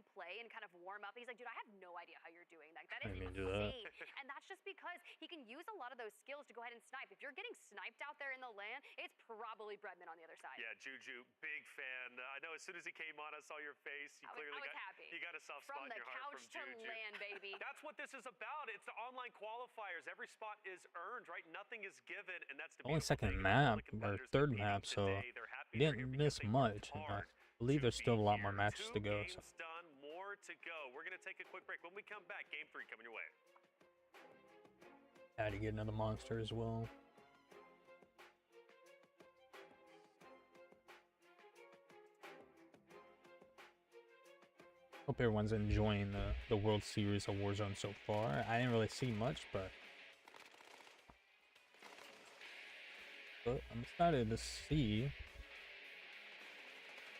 him play and kind of warm up. He's like, dude, I have no idea how you're doing that. That I is didn't do that. insane. And that's just because he can use a lot of those skills to go ahead and snipe. If you're getting sniped out there in the LAN, it's probably Breadman on the other side. Yeah, Juju, big fan. I know as soon as he came on, I saw your face. You I was happy. You got a soft spot in your heart from Juju. From the couch to LAN, baby. That's what this is about. It's the online qualifiers. Every spot is earned, right? Nothing is given, and that's the only second map or third map, so didn't miss much. And I believe there's still a lot more matches to go. So. Done, more to go. We're gonna take a quick break. When we come back, Game 3 coming your way. Had to get another monster as well. Hope everyone's enjoying the World Series of Warzone so far. I didn't really see much, but I'm excited to see.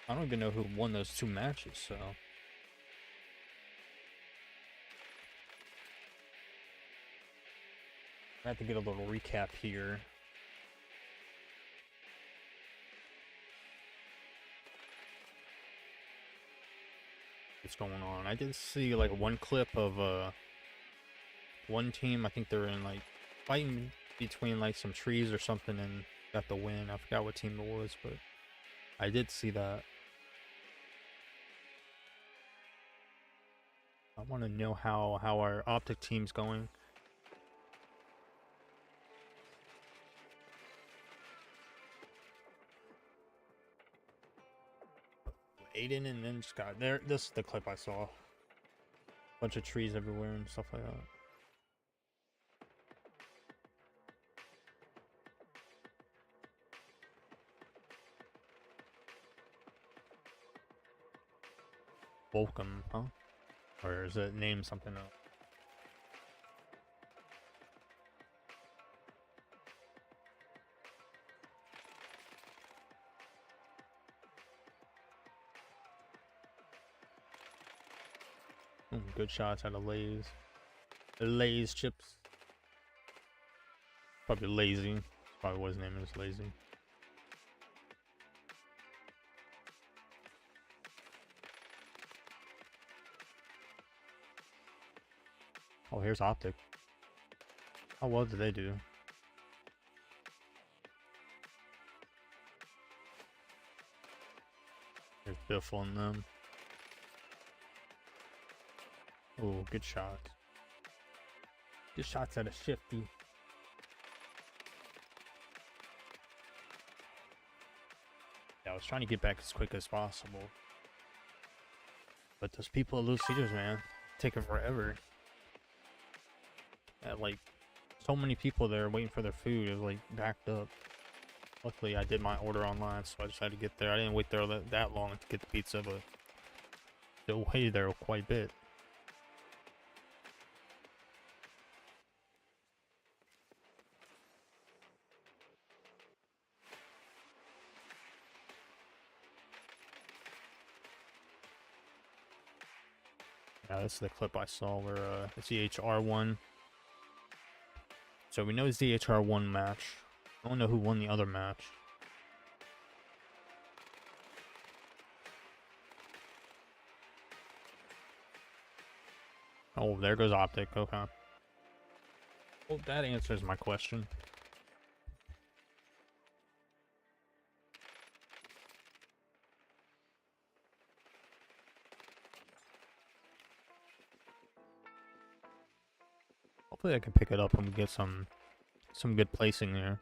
I don't even know who won those 2 matches, so. I have to get a little recap here. What's going on? I did see like one clip of one team. I think they're in like fighting between like some trees or something and got the win. I forgot what team it was, but I did see that. I want to know how our optic team's going. Aiden and then just got there. This is the clip I saw. Bunch of trees everywhere and stuff like that. Volcom, huh? Or is it named something else? Good shots out of Lay's. Lay's chips. Probably Lazy. That's probably what his name is, Lazy. Oh, here's Optic. How well did they do? There's Biffle in them. Oh, good shot. Good shots at a shifty. Yeah, I was trying to get back as quick as possible. But those people at Loose Leaders, man, taking forever. Like, so many people there waiting for their food. It was like backed up. Luckily, I did my order online, so I just had to get there. I didn't wait there that long to get the pizza, but still waited there quite a bit. Yeah, this is the clip I saw where it's the HR1. So we know it's the HR1 match. I don't know who won the other match. Oh, there goes Optic. Okay. Well, that answers my question. Hopefully I can pick it up and get some good placing there.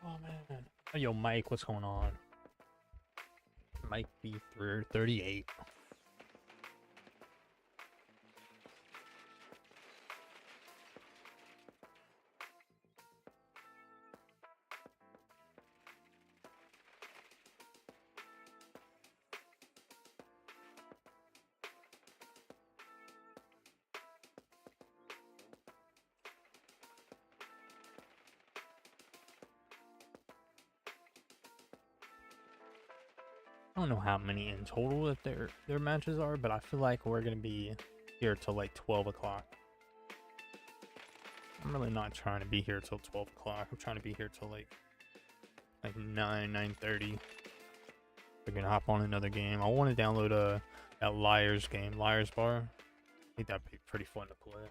Oh man. Oh, yo, Mike, what's going on? Mike B38. I don't know how many in total that their matches are, but I feel like we're gonna be here till like 12 o'clock. I'm really not trying to be here till 12 o'clock. I'm trying to be here till like 9:30. We're gonna hop on another game. I want to download that Liars game, Liars Bar. I think that'd be pretty fun to play.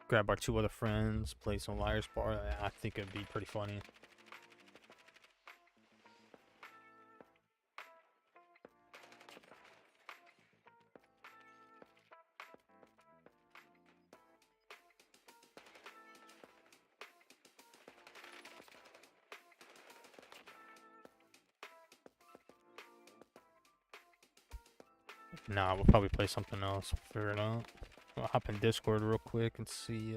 Grab our 2 other friends, play some Liars Bar. I think it'd be pretty funny. Nah, we'll probably play something else. We'll figure it out. I'll hop in Discord real quick and see.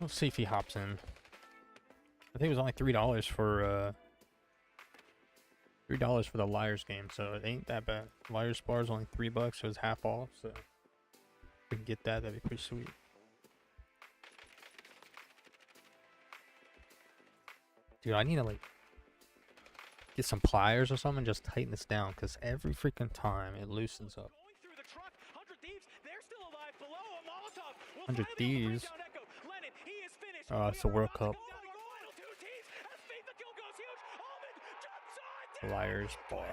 We'll see if he hops in. I think it was only $3 for $3 for the Liars game, so it ain't that bad. Liars Bar is only $3, so it's half off. So if we can get that, that'd be pretty sweet. Dude, I need to like get some pliers or something, just tighten this down, because every freaking time it loosens up. 100 Thieves. Oh, it's the World Cup. Liars Bar.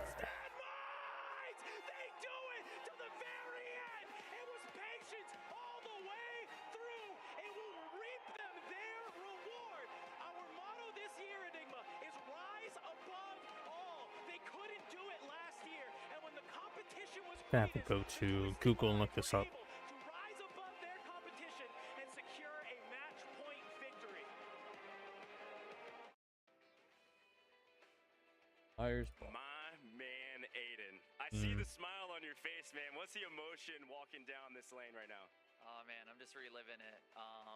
I have to go to Google and look this up. Liars Bar. My man, Aiden. I see the smile on your face, man. What's the emotion walking down this lane right now? Oh man, I'm just reliving it. I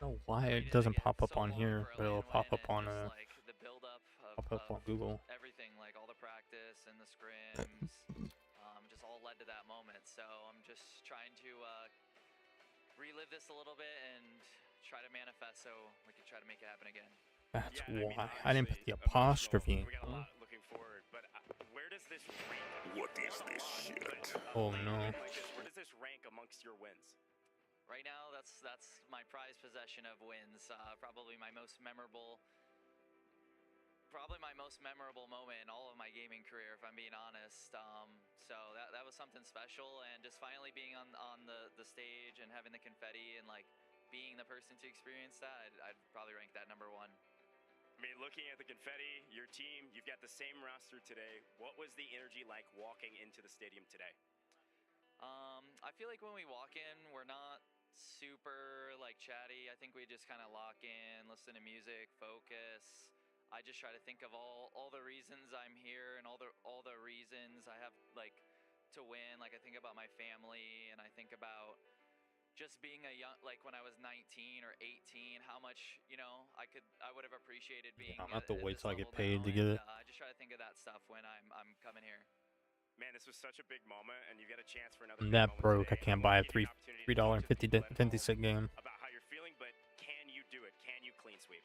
don't know why it doesn't pop up on here, but it'll pop up on like the build up of on Google. Everything, like all the practice and the scrims, just all led to that moment. So I'm just trying to relive this a little bit and try to manifest so we can try to make it happen again. That's why I didn't put the apostrophe. We got a lot looking forward, but where does this rank? What is this shit? Oh no. Where does this rank amongst your wins? Right now, that's my prized possession of wins. Probably my most memorable moment in all of my gaming career, if I'm being honest. So that was something special, and just finally being on the stage and having the confetti and like being the person to experience that, I'd probably rank that number 1. I mean, looking at the confetti, your team, you've got the same roster today. What was the energy like walking into the stadium today? I feel like when we walk in, we're not super like chatty. I think we just kind of lock in, listen to music, focus. I just try to think of all the reasons I'm here and all the reasons I have like to win. Like I think about my family, and I think about just being a young, like when I was 19 or 18, how much, I would have appreciated being. I'm gonna have to wait till I get level paid now, to get it. I just try to think of that stuff when I'm coming here. Man, this was such a big moment, and you get a chance for another. I'm that broke. I can't buy a $3.50 game. About how you're feeling, but can you do it? Can you clean sweep?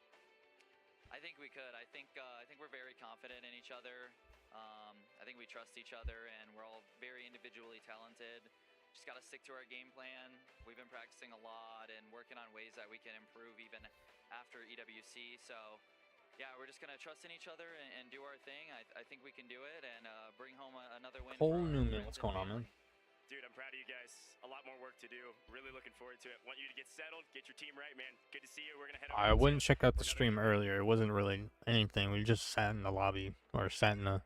I think we could. I think we're very confident in each other. I think we trust each other, and we're all very individually talented. Just got to stick to our game plan. We've been practicing a lot and working on ways that we can improve even after EWC. So, yeah, we're just going to trust in each other and do our thing. I think we can do it and bring home another win. Cole Newman, what's going on, man? Dude, I'm proud of you guys. A lot more work to do. Really looking forward to it. Want you to get settled, get your team right, man. Good to see you. We're going to head over. I wouldn't check out the stream earlier. It wasn't really anything. We just sat in the lobby or sat in the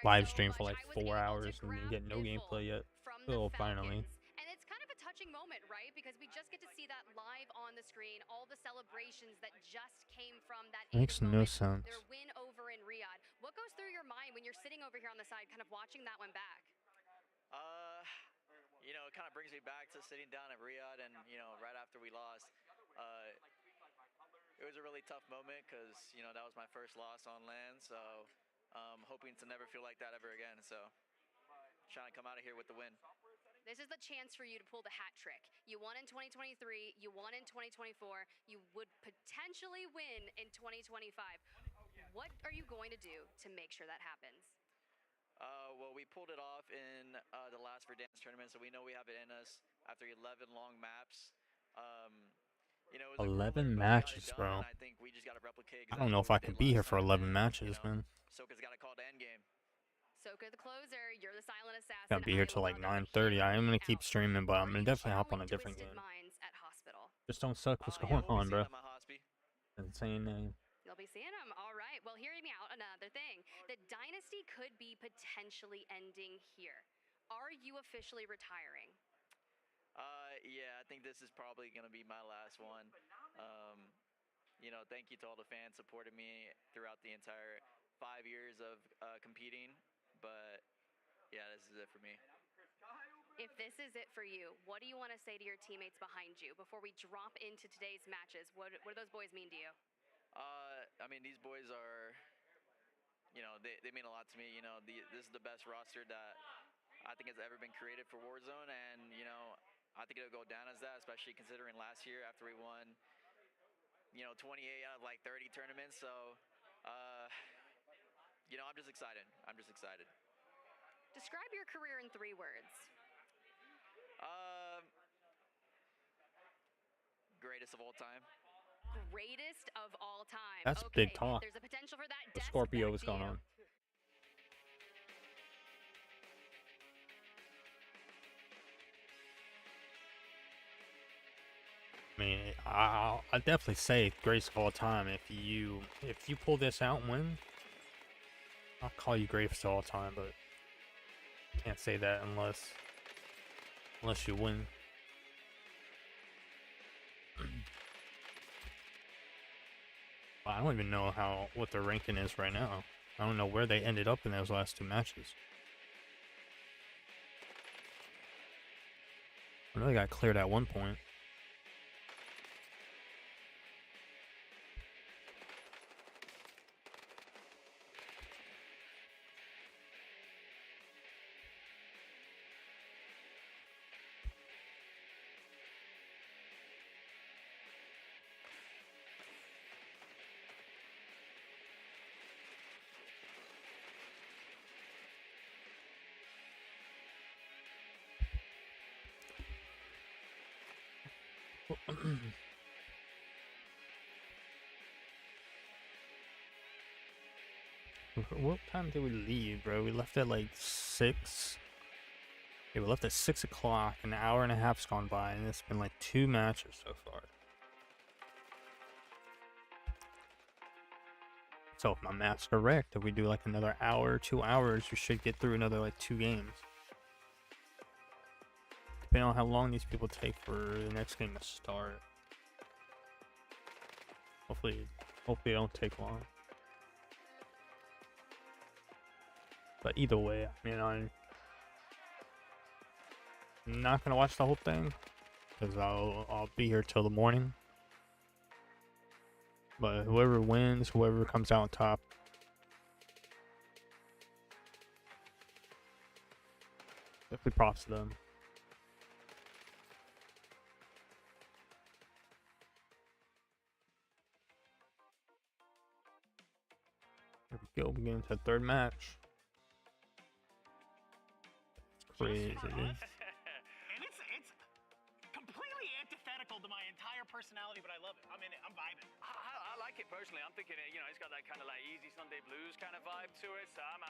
live stream for like 4 hours and didn't get no gameplay yet. Oh, finally. And it's kind of a touching moment, right? Because we just get to see that live on the screen, all the celebrations that just came from that. Makes no sense. Their win over in Riyadh. What goes through your mind when you're sitting over here on the side, kind of watching that one back? It kind of brings me back to sitting down at Riyadh and, right after we lost. It was a really tough moment because, that was my first loss on land. So hoping to never feel like that ever again. So. trying to come out of here with the win. This is the chance for you to pull the hat trick. You won in 2023, you won in 2024, you would potentially win in 2025. What are you going to do to make sure that happens? Well, we pulled it off in the last Verdansk tournament, so we know we have it in us after 11 long maps. You know, it was a cool 11 look, but we got it matches, done, bro. and I think we just got to replicate I don't exactly know if what I we can did be here last for time, 11 and, matches, you know, man. Soka's got to call the end game. Soka the closer, you're the silent assassin. Gotta be here till like 9:30. I am gonna keep streaming, but I'm gonna definitely hop on a different game. Minds at hospital. Just don't suck. What's Yeah, going we'll on, be bro? seeing at my hospi. Insane name. You'll be seeing him. All right. Well, hear me out. Another thing. The dynasty could be potentially ending here. Are you officially retiring? Yeah, I think this is probably gonna be my last one. You know, thank you to all the fans supporting me throughout the entire 5 years of competing. But yeah, this is it for me. If this is it for you, what do you want to say to your teammates behind you before we drop into today's matches? What do those boys mean to you? I mean, these boys are, you know, they mean a lot to me. You know, this is the best roster that I think has ever been created for Warzone, and you know, I think it'll go down as that, especially considering last year after we won, you know, 28 out of like 30 tournaments. So, you know, I'm just excited. I'm just excited. Describe your career in 3 words. Greatest of all time. Greatest of all time. That's okay, big talk. There's a potential for that. The Desk Scorpio back is to going you. on. I mean, I'll definitely say greatest of all time. If you pull this out and win, I'll call you greatest of all time. But can't say that unless you win. I don't even know what their ranking is right now. I don't know where they ended up in those last 2 matches. I know they got cleared at one point. What time did we leave, bro? We left at like 6. Yeah, we left at 6 o'clock. An hour and a half's gone by, and it's been like 2 matches so far. So if my math's correct, if we do like another hour, 2 hours, we should get through another like 2 games. Depending on how long these people take for the next game to start. Hopefully it don't take long. But either way, I mean, I'm not gonna watch the whole thing because I'll be here till the morning. But whoever wins, whoever comes out on top, definitely props to them. Here we go, we get into the 3rd match. Crazy, dude. And it's completely antithetical to my entire personality, but I love it. I mean, I'm vibing. I like it personally. I'm thinking, you know, it's got that kind of like easy Sunday blues kind of vibe to it. So I'm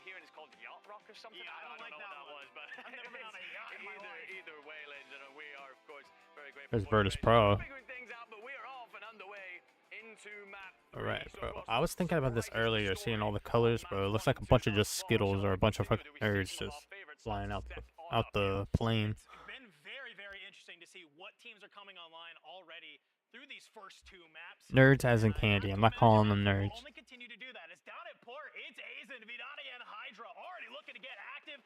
hearing it's called yacht rock or something. Yeah, I don't like know that what that one. was, but I've never been on a yacht in my life. Either way, ladies and gentlemen, we are of course very grateful. There's for Virtus you. Pro. Figuring things out, but we are off and underway into map 3. Alright, So, bro. of course, I was thinking about this right into the earlier, seeing all the story colors, of bro. It looks maps like a 1 bunch of and 2. just Skittles or a bunch of fucking nerds just flying out the plane. It's been very, very interesting to see what teams are coming online already through these first 2 maps. Nerds as in And I candy. have I'm to not calling imagine them that nerds. we'll only continue to do that. As down at port, it's Azen, Vidani, and Hydra already looking to get active.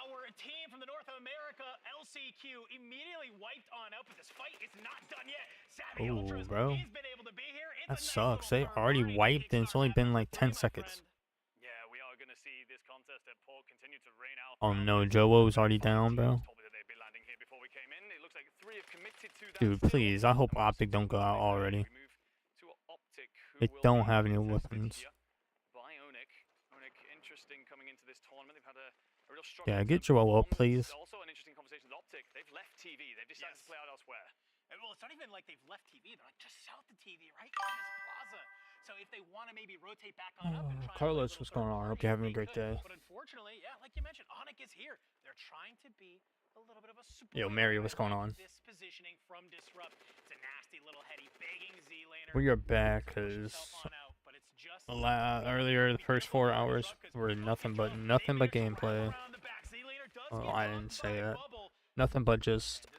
Our team from the North of America, LCQ, immediately wiped on out, but this fight is not done yet. Savvy Ooh, Ultras, bro. he's been able to be here. It's That a nice sucks. little They turn. already Marty wiped and it's kickstarting only that been number like 3, 10 my seconds. friend. Yeah, we are going to see this contest at Port continue to rain out Oh no, Jowo's already down, bro. Dude, please. I hope Optic don't go out already. They don't have any weapons. Yeah, get Jowo up, please. Also an interesting conversation with Optic. They've left TV. They've decided to play out elsewhere. And well, it's not even like they've left TV. They're like just south of TV, right in this plaza. So if they want to maybe rotate back on up and try Carlos, what's going on? I hope you're having a great day. But unfortunately, yeah, like you mentioned, Onyx is here. They're trying to be a little bit of a support. Yo, Mary, what's going on? This positioning from Disrupt. It's a nasty little heady begging Z-laner. We are back because earlier the first 4 hours were nothing but gameplay. Oh, I didn't say that. Nothing but just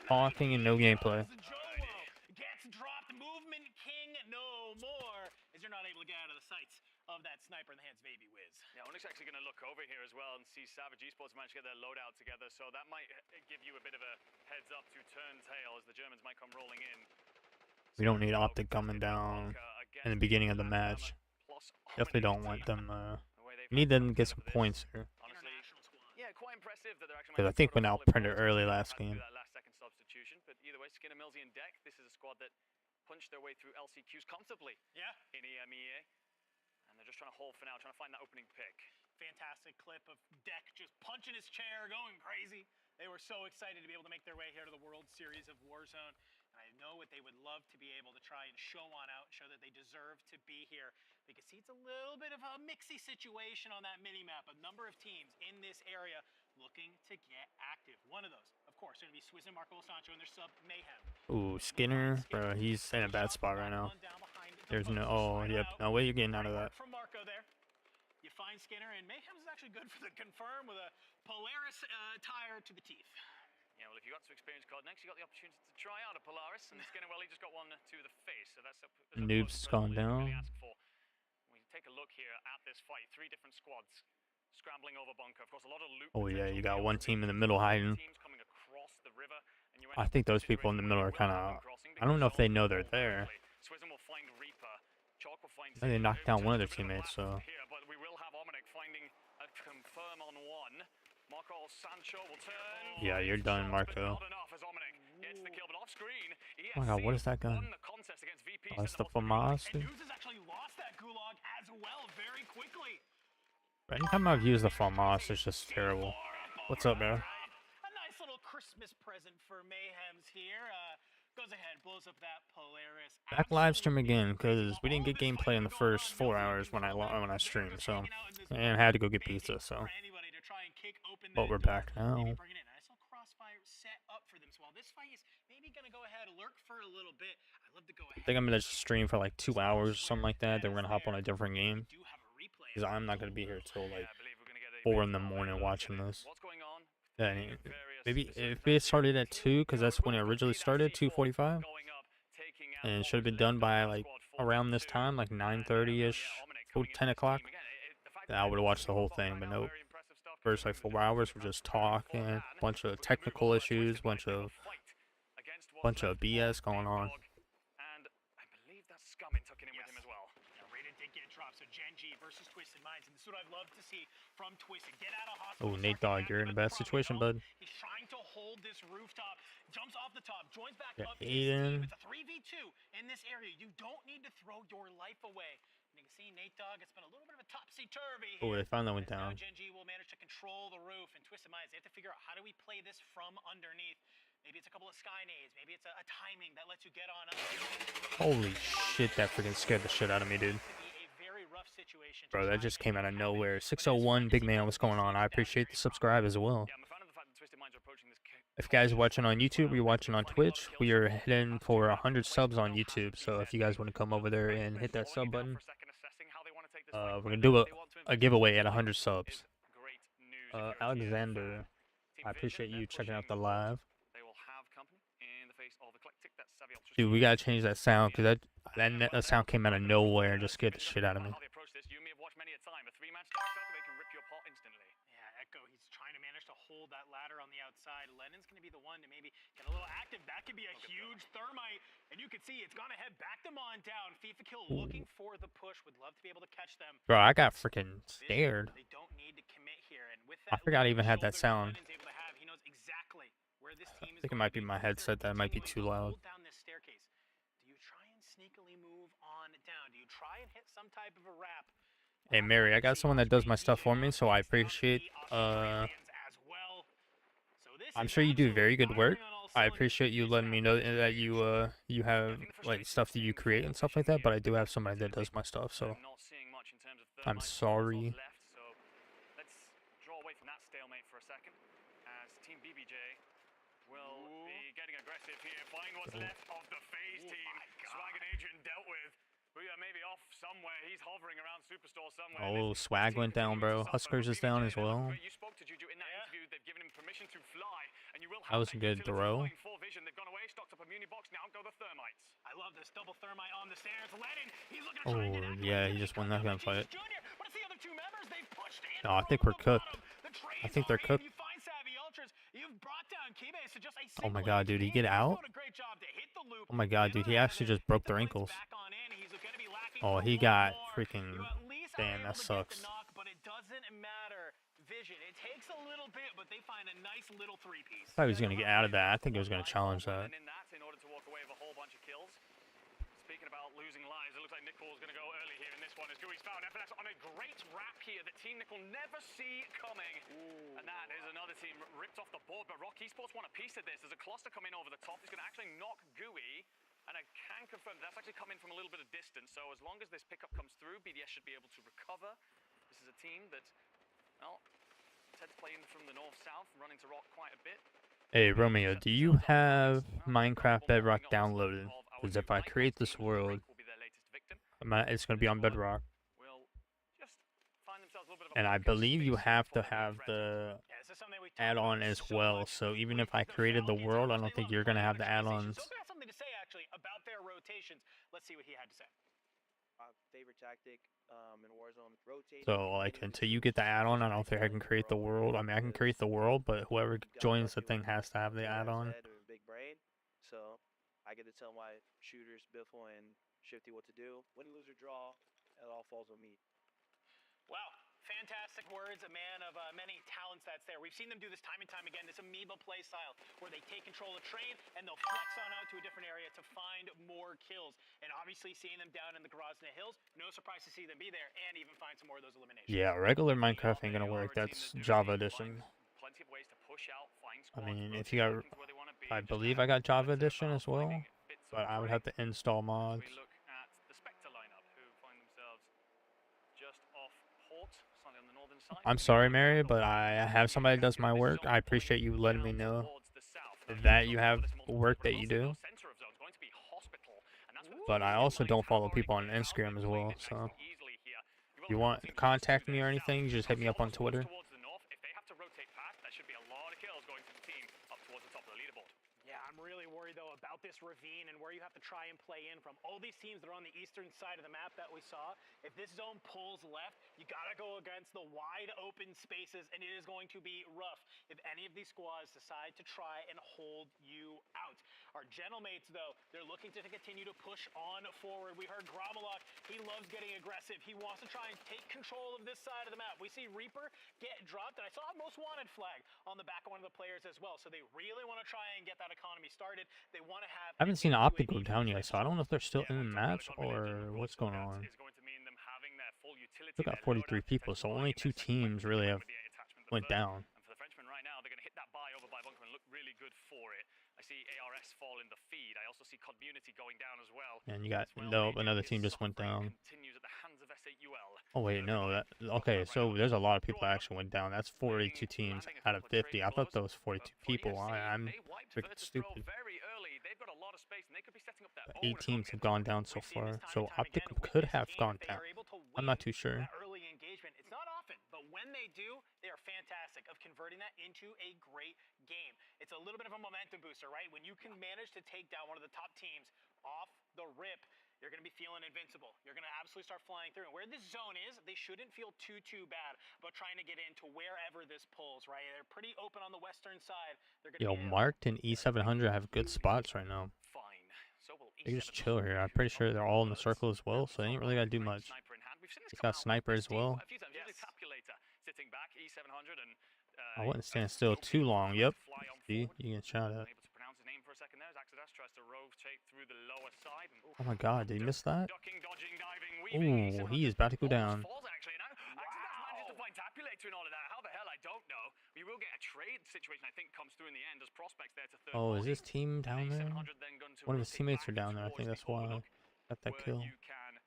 talking and no gameplay. Gets dropped. Movement king no more. As you're not able to get out of the sights of that sniper in the hands of AB Wiz. Yeah, Onyx actually going to look over here as well and see Savage Esports manage to get their loadout together, so that might give you a bit of a heads up to turn tail as the Germans might come rolling in. We don't need Optic coming down in the beginning of the match. Definitely don't want them. We need them to get some points here. Yeah, quite impressive that they're actually. Because I think went out printed early last game. That last second substitution, but either way, Skinner, Millsy, and Deck. This is a squad that punched their way through LCQs comfortably. Yeah. In EMEA, and they're just trying to hold for now, trying to find that opening pick. Fantastic clip of Deck just punching his chair, going crazy. They were so excited to be able to make their way here to the World Series of Warzone. And I know what they would love to be able to try and show on out, show that they deserve to be here. You can see it's a little bit of a mixy situation on that mini-map. A number of teams in this area looking to get active. One of those, of course, going to be Swizz and Marco Sancho and their sub Mayhem. Ooh, Skinner, bro, he's in a bad spot right now. There's no, oh, yep, no way you're getting out of that. From Marco there. You find Skinner, and Mayhem's is actually good for the confirm with a Polaris tire to the teeth. Yeah, well, if you got to experience COD next, you got the opportunity to try out a Polaris, and Skinner, well, he just got one to the face, so that's Noob's gone down. We take a look here at this fight. 3 different squads scrambling over bunker. Of course, a lot of loot. Oh yeah, you got one team in the middle hiding. Coming across the river, and you I think those people in the middle are kind of. I don't know if they know they're there. Swizz will find Reaper. Chalk will find. They knocked down one of their teammates, so. Here, but we will have Omnic finding a confirm on one. Marco Sancho will turn. Yeah, you're done, Marco. Oh my god, what is that gun? Oh, that's the FAMAS, dude. Anytime I've used the FAMAS, it's just terrible. What's up, bro? A nice little Christmas present for Mayhems here. Goes ahead, blows up that Polaris. Back live stream again, because we didn't get gameplay in the first 4 hours when I streamed, so. And I had to go get pizza, so. But we're back now. I think I'm gonna just stream for like 2 hours or something like that. Then we're gonna hop on a different game. Because I'm not gonna be here till like 4 in the morning watching this. Yeah, maybe if it started at 2, because that's when it originally started, 2:45. And it should have been done by like around this time, like 9:30ish, 10 o'clock. I would have watched the whole thing, but nope. First like 4 hours we're just talking, bunch of technical issues, bunch of BS going on. And I believe that's Scumming took it in with him as well. Raiden did get dropped, so Genji versus Twisted Minds, and this is what I'd love to see from Twisted. Get out of hospital. Oh, Nate Dogg, you're in a bad situation, bud. He's trying to hold this rooftop, jumps off the top, joins back up. Aiden. It's a 3v2 in this area. You don't need to throw your life away. You can see Nate Dogg, it's been a little bit of a topsy-turvy here. Oh, they finally went down. Now Genji will manage to control the roof, and Twisted Minds, they have to figure out how do we play this from underneath. Maybe it's a couple of sky nades, maybe it's a timing that lets you get on up. Holy shit, that freaking scared the shit out of me, dude. Bro, that just came out of nowhere. 601, big man, what's going on? I appreciate the subscribe as well. If you guys are watching on YouTube or you're watching on Twitch, we are heading for 100 subs on YouTube. So if you guys want to come over there and hit that sub button, we're going to do a giveaway at 100 subs. Alexander, I appreciate you checking out the live. Dude, we gotta change that sound, because that sound came out of nowhere and just scared the shit out of me. Yeah, Echo, he's trying to manage to hold that ladder on the outside. Lennon's going to be the one to maybe get a little active. That could be a huge thermite. And you can see it's going to head back to Montown. FIFA Kill looking for the push. Would love to be able to catch them. Bro, I got freaking scared. They don't need to commit here. And with I that forgot I lead even had that shoulder sound. Lennon's able to have, he knows exactly where this team I think it might be my headset that might be too loud. Hold down this staircase. Do you try and sneakily move on down? Do you try and hit some type of a wrap? Hey Mary, I got someone that does my stuff for me, so I appreciate I'm sure you do very good work. I appreciate you letting me know that you have like stuff that you create and stuff like that, but I do have somebody that does my stuff, so I'm sorry. Let's draw away from that stalemate for a second as Team BBJ will be getting aggressive here, find what's left of the FaZe team. Swag and Adrian dealt with. We are maybe off somewhere. He's hovering around Superstore somewhere. Oh, Swag went down, bro. Huskers is down as well. You spoke to Juju in that interview. They've given him permission to fly, and you will That was a good throw. Vision. They've gone away, stocked up a muni box. Now go the thermites. I love this double thermite on the stairs. Lennon, he's looking to try and get Oh, yeah, he just won that gunfight. What is the other two members? They've pushed in. No, I think we're cooked. I think they're cooked. You find Savvy Ultras. You've brought down Kibe, so just a Oh my god, dude, he get out? Oh my god, dude, he actually just broke their ankles. Oh, he got freaking... Damn, that sucks. But it doesn't matter. Vision. It takes a little bit, but they find a nice little three-piece. I thought he was going to get out of that. I think he was going to challenge that. In order to walk away with a whole bunch of kills. Speaking about losing lives, it looks like Nickel's going to go early here in this one as Gooey's found FNS on a great wrap here that Team Nickel never see coming. And that is another team ripped off the board, but Rock Esports want a piece of this. There's a cluster coming over the top. He's going to actually knock Gooey. And I can confirm that's actually coming from a little bit of distance. So as long as this pickup comes through, BDS should be able to recover. This is a team that, well, Ted's playing from the north-south, running to Rock quite a bit. Hey, Romeo, do you have Minecraft Bedrock downloaded? Because if I create this world, it's going to be on Bedrock. And I believe you have to have the add-on as well. So even if I created the world, I don't think you're going to have the add-ons. Something to say actually about their rotations. Let's see what he had to say. Favorite tactic in Warzone, rotate. So like until you get the add-on, I don't think I can create the world. I mean, I can create the world, but whoever joins the thing has to have the add-on. Big brain, so I get to tell my shooters, Biffle and Shifty, what to do. Win, lose, or draw, it all falls on me. Wow. Fantastic words, a man of many talents that's there. We've seen them do this time and time again, this amoeba play style, where they take control of train and they'll flex on out to a different area to find more kills. And obviously seeing them down in the Grozny Hills, no surprise to see them be there and even find some more of those eliminations. Yeah, regular Minecraft ain't gonna work. That's Java Edition. I mean, if you got... I believe I got Java Edition as well, but I would have to install mods. I'm sorry, Mary, but I have somebody that does my work. I appreciate you letting me know that you have work that you do. But I also don't follow people on Instagram as well, so if you want to contact me or anything, just hit me up on Twitter. I'm really worried, though, about this ravine and where you have to try and play in from. All these teams that are on the eastern side of the map that we saw, if this zone pulls left, you got to go against the wide open spaces, and it is going to be rough if any of these squads decide to try and hold you out. Our gentlemates, though, they're looking to continue to push on forward. We heard Gromalok. He loves getting aggressive. He wants to try and take control of this side of the map. We see Reaper get dropped, and I saw a most wanted flag on the back of one of the players as well, so they really want to try and get that economy started. They want to have... I haven't seen Optic go down yet, so I don't know if they're still in the match or what's going on. Still got 43 people, so only 2 teams really have went down. And for the Frenchmen right now, they're going to hit that buy over by Bunker and look really good for it. I see ARS fall in the feed. I also see Community going down as well. And you got another team just went down. Oh wait, no, okay, so there's a lot of people that actually went down. That's 42 teams out of 50. I thought that was 42 people. I'm freaking stupid. 8 teams have gone down so far, so Optic could have gone down. I'm not too sure. Early engagement. It's not often, but when they do, they are fantastic of converting that into a great game. It's a little bit of a momentum booster, right? When you can manage to take down one of the top teams off the rip, you're going to be feeling invincible. You're going to absolutely start flying through. And where this zone is, they shouldn't feel too bad about trying to get into wherever this pulls, right? They're pretty open on the western side. They're going to Yo, be Marked and E700 have good spots right now. Fine. So will They just E700 chill here. I'm pretty sure they're all in the circle as well, so they ain't really gotta do much. Sniper in hand. We've seen this He's come got out with sniper this as team well. quite a few times. Usually Tapulator sitting back, E700, and I wouldn't stand still too long. Yep. See, you get shot at. Unable to pronounce his name for a second there as Exodus tries to rotate through the lower side. And, Oh my God, did he miss that? ducking, dodging, diving, weaving. Ooh, he is about to go down. Falls actually. Now, Exodus manages to find Tapulator and all of that. How the hell, I don't know. We will get a trade situation, I think, comes through in the end as prospects there to third Oh, is party. his team down there? A700 then going to One of his rotate teammates are back down there. I think towards that's the why overlook, got that where kill. you can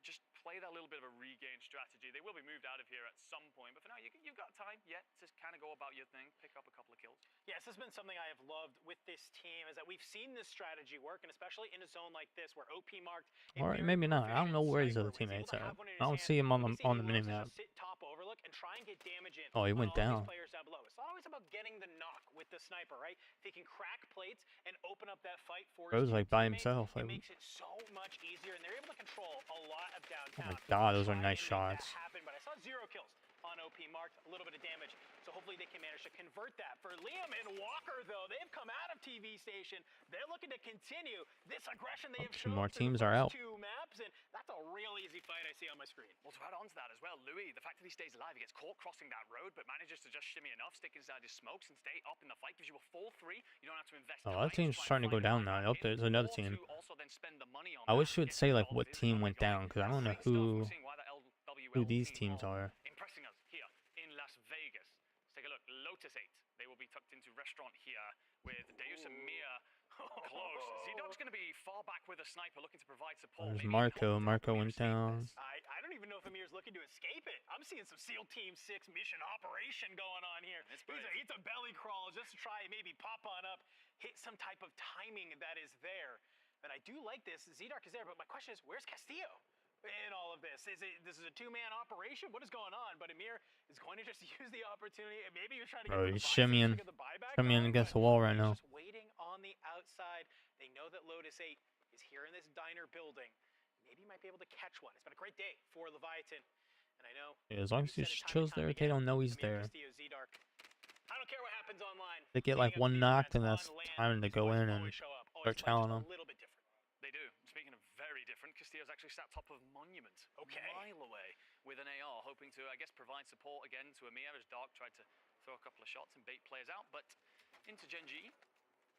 just play that little bit of a regain strategy. They will be moved out of here at some point, but for now, you've got time yet to kind of go about your thing, pick up a couple of kills. Yes, this has been something I have loved with this team, is that we've seen this strategy work, and especially in a zone like this where OP marked. All right, maybe not. I don't know where his other teammates are. I don't see him on the minimap. Sit top overlook and try and get damage in. Oh, he went on all down. these players down below. It's not always about getting the knock with the sniper, right? If he can crack plates and open up that fight for his Bro's like by teammates, himself. it Like, makes it so much easier, and they're able to control a lot of oh downtown. my God, those are Try nice and make that shots. happen, but I saw 0 kills on OP marked, a little bit of damage. So hopefully they can manage to convert that. For Liam and Walker, though, they've come out of TV station. They're looking to continue this aggression they have Two shown more through teams the are first out. 2 maps, and that's a real easy fight I see on my screen. Well, to add on to that as well, Louis, the fact that he stays alive, he gets caught crossing that road, but manages to just shimmy enough, stick inside his smokes, and stay up in the fight. Gives you a full 3. You don't have to invest Oh, time that team's try and starting to go find a down way now. back Oh, in, there's another or team. to also then spend the money on I that wish you would if say like involved what is team another went guy. down, because I don't know Great stuff. We're seeing why the who LWL these team teams are. impressing us here in Las Vegas. Let's take a look. Lotus 8. They will be tucked into restaurant here with Deus and Mia close. Z-Dog's going to be far back with a sniper looking to provide support. There's Maybe Marco. help Marco Amir went escape down. this. I don't even know if Amir's looking to escape it. I'm seeing some SEAL Team 6 mission operation going on here. It's He's a belly crawl just to try and maybe pop on up, hit some type of timing that is there. And I do like this. Z-Dark is there, but my question is, where's Castillo in all of this? This is a 2-man operation? What is going on? But Amir is going to just use the opportunity, and maybe he was trying to Bro, get he's shimmying against the wall right now. Just waiting on the outside. They know that Lotus 8 is here in this diner building. Maybe he might be able to catch one. It's been a great day for Leviathan. And I know, Yeah, as long as he just chills there, they don't know he's there. Amir Castillo, Z-Dark. I don't care what happens online. They get like one knocked, and that's time to go in and start challenging them. A little bit different. They do. Speaking of very different, Castillo's actually sat top of Monument. Okay. A mile away with an AR, hoping to, I guess, provide support again to Amir as Dark tried to throw a couple of shots and bait players out. But into Gen G,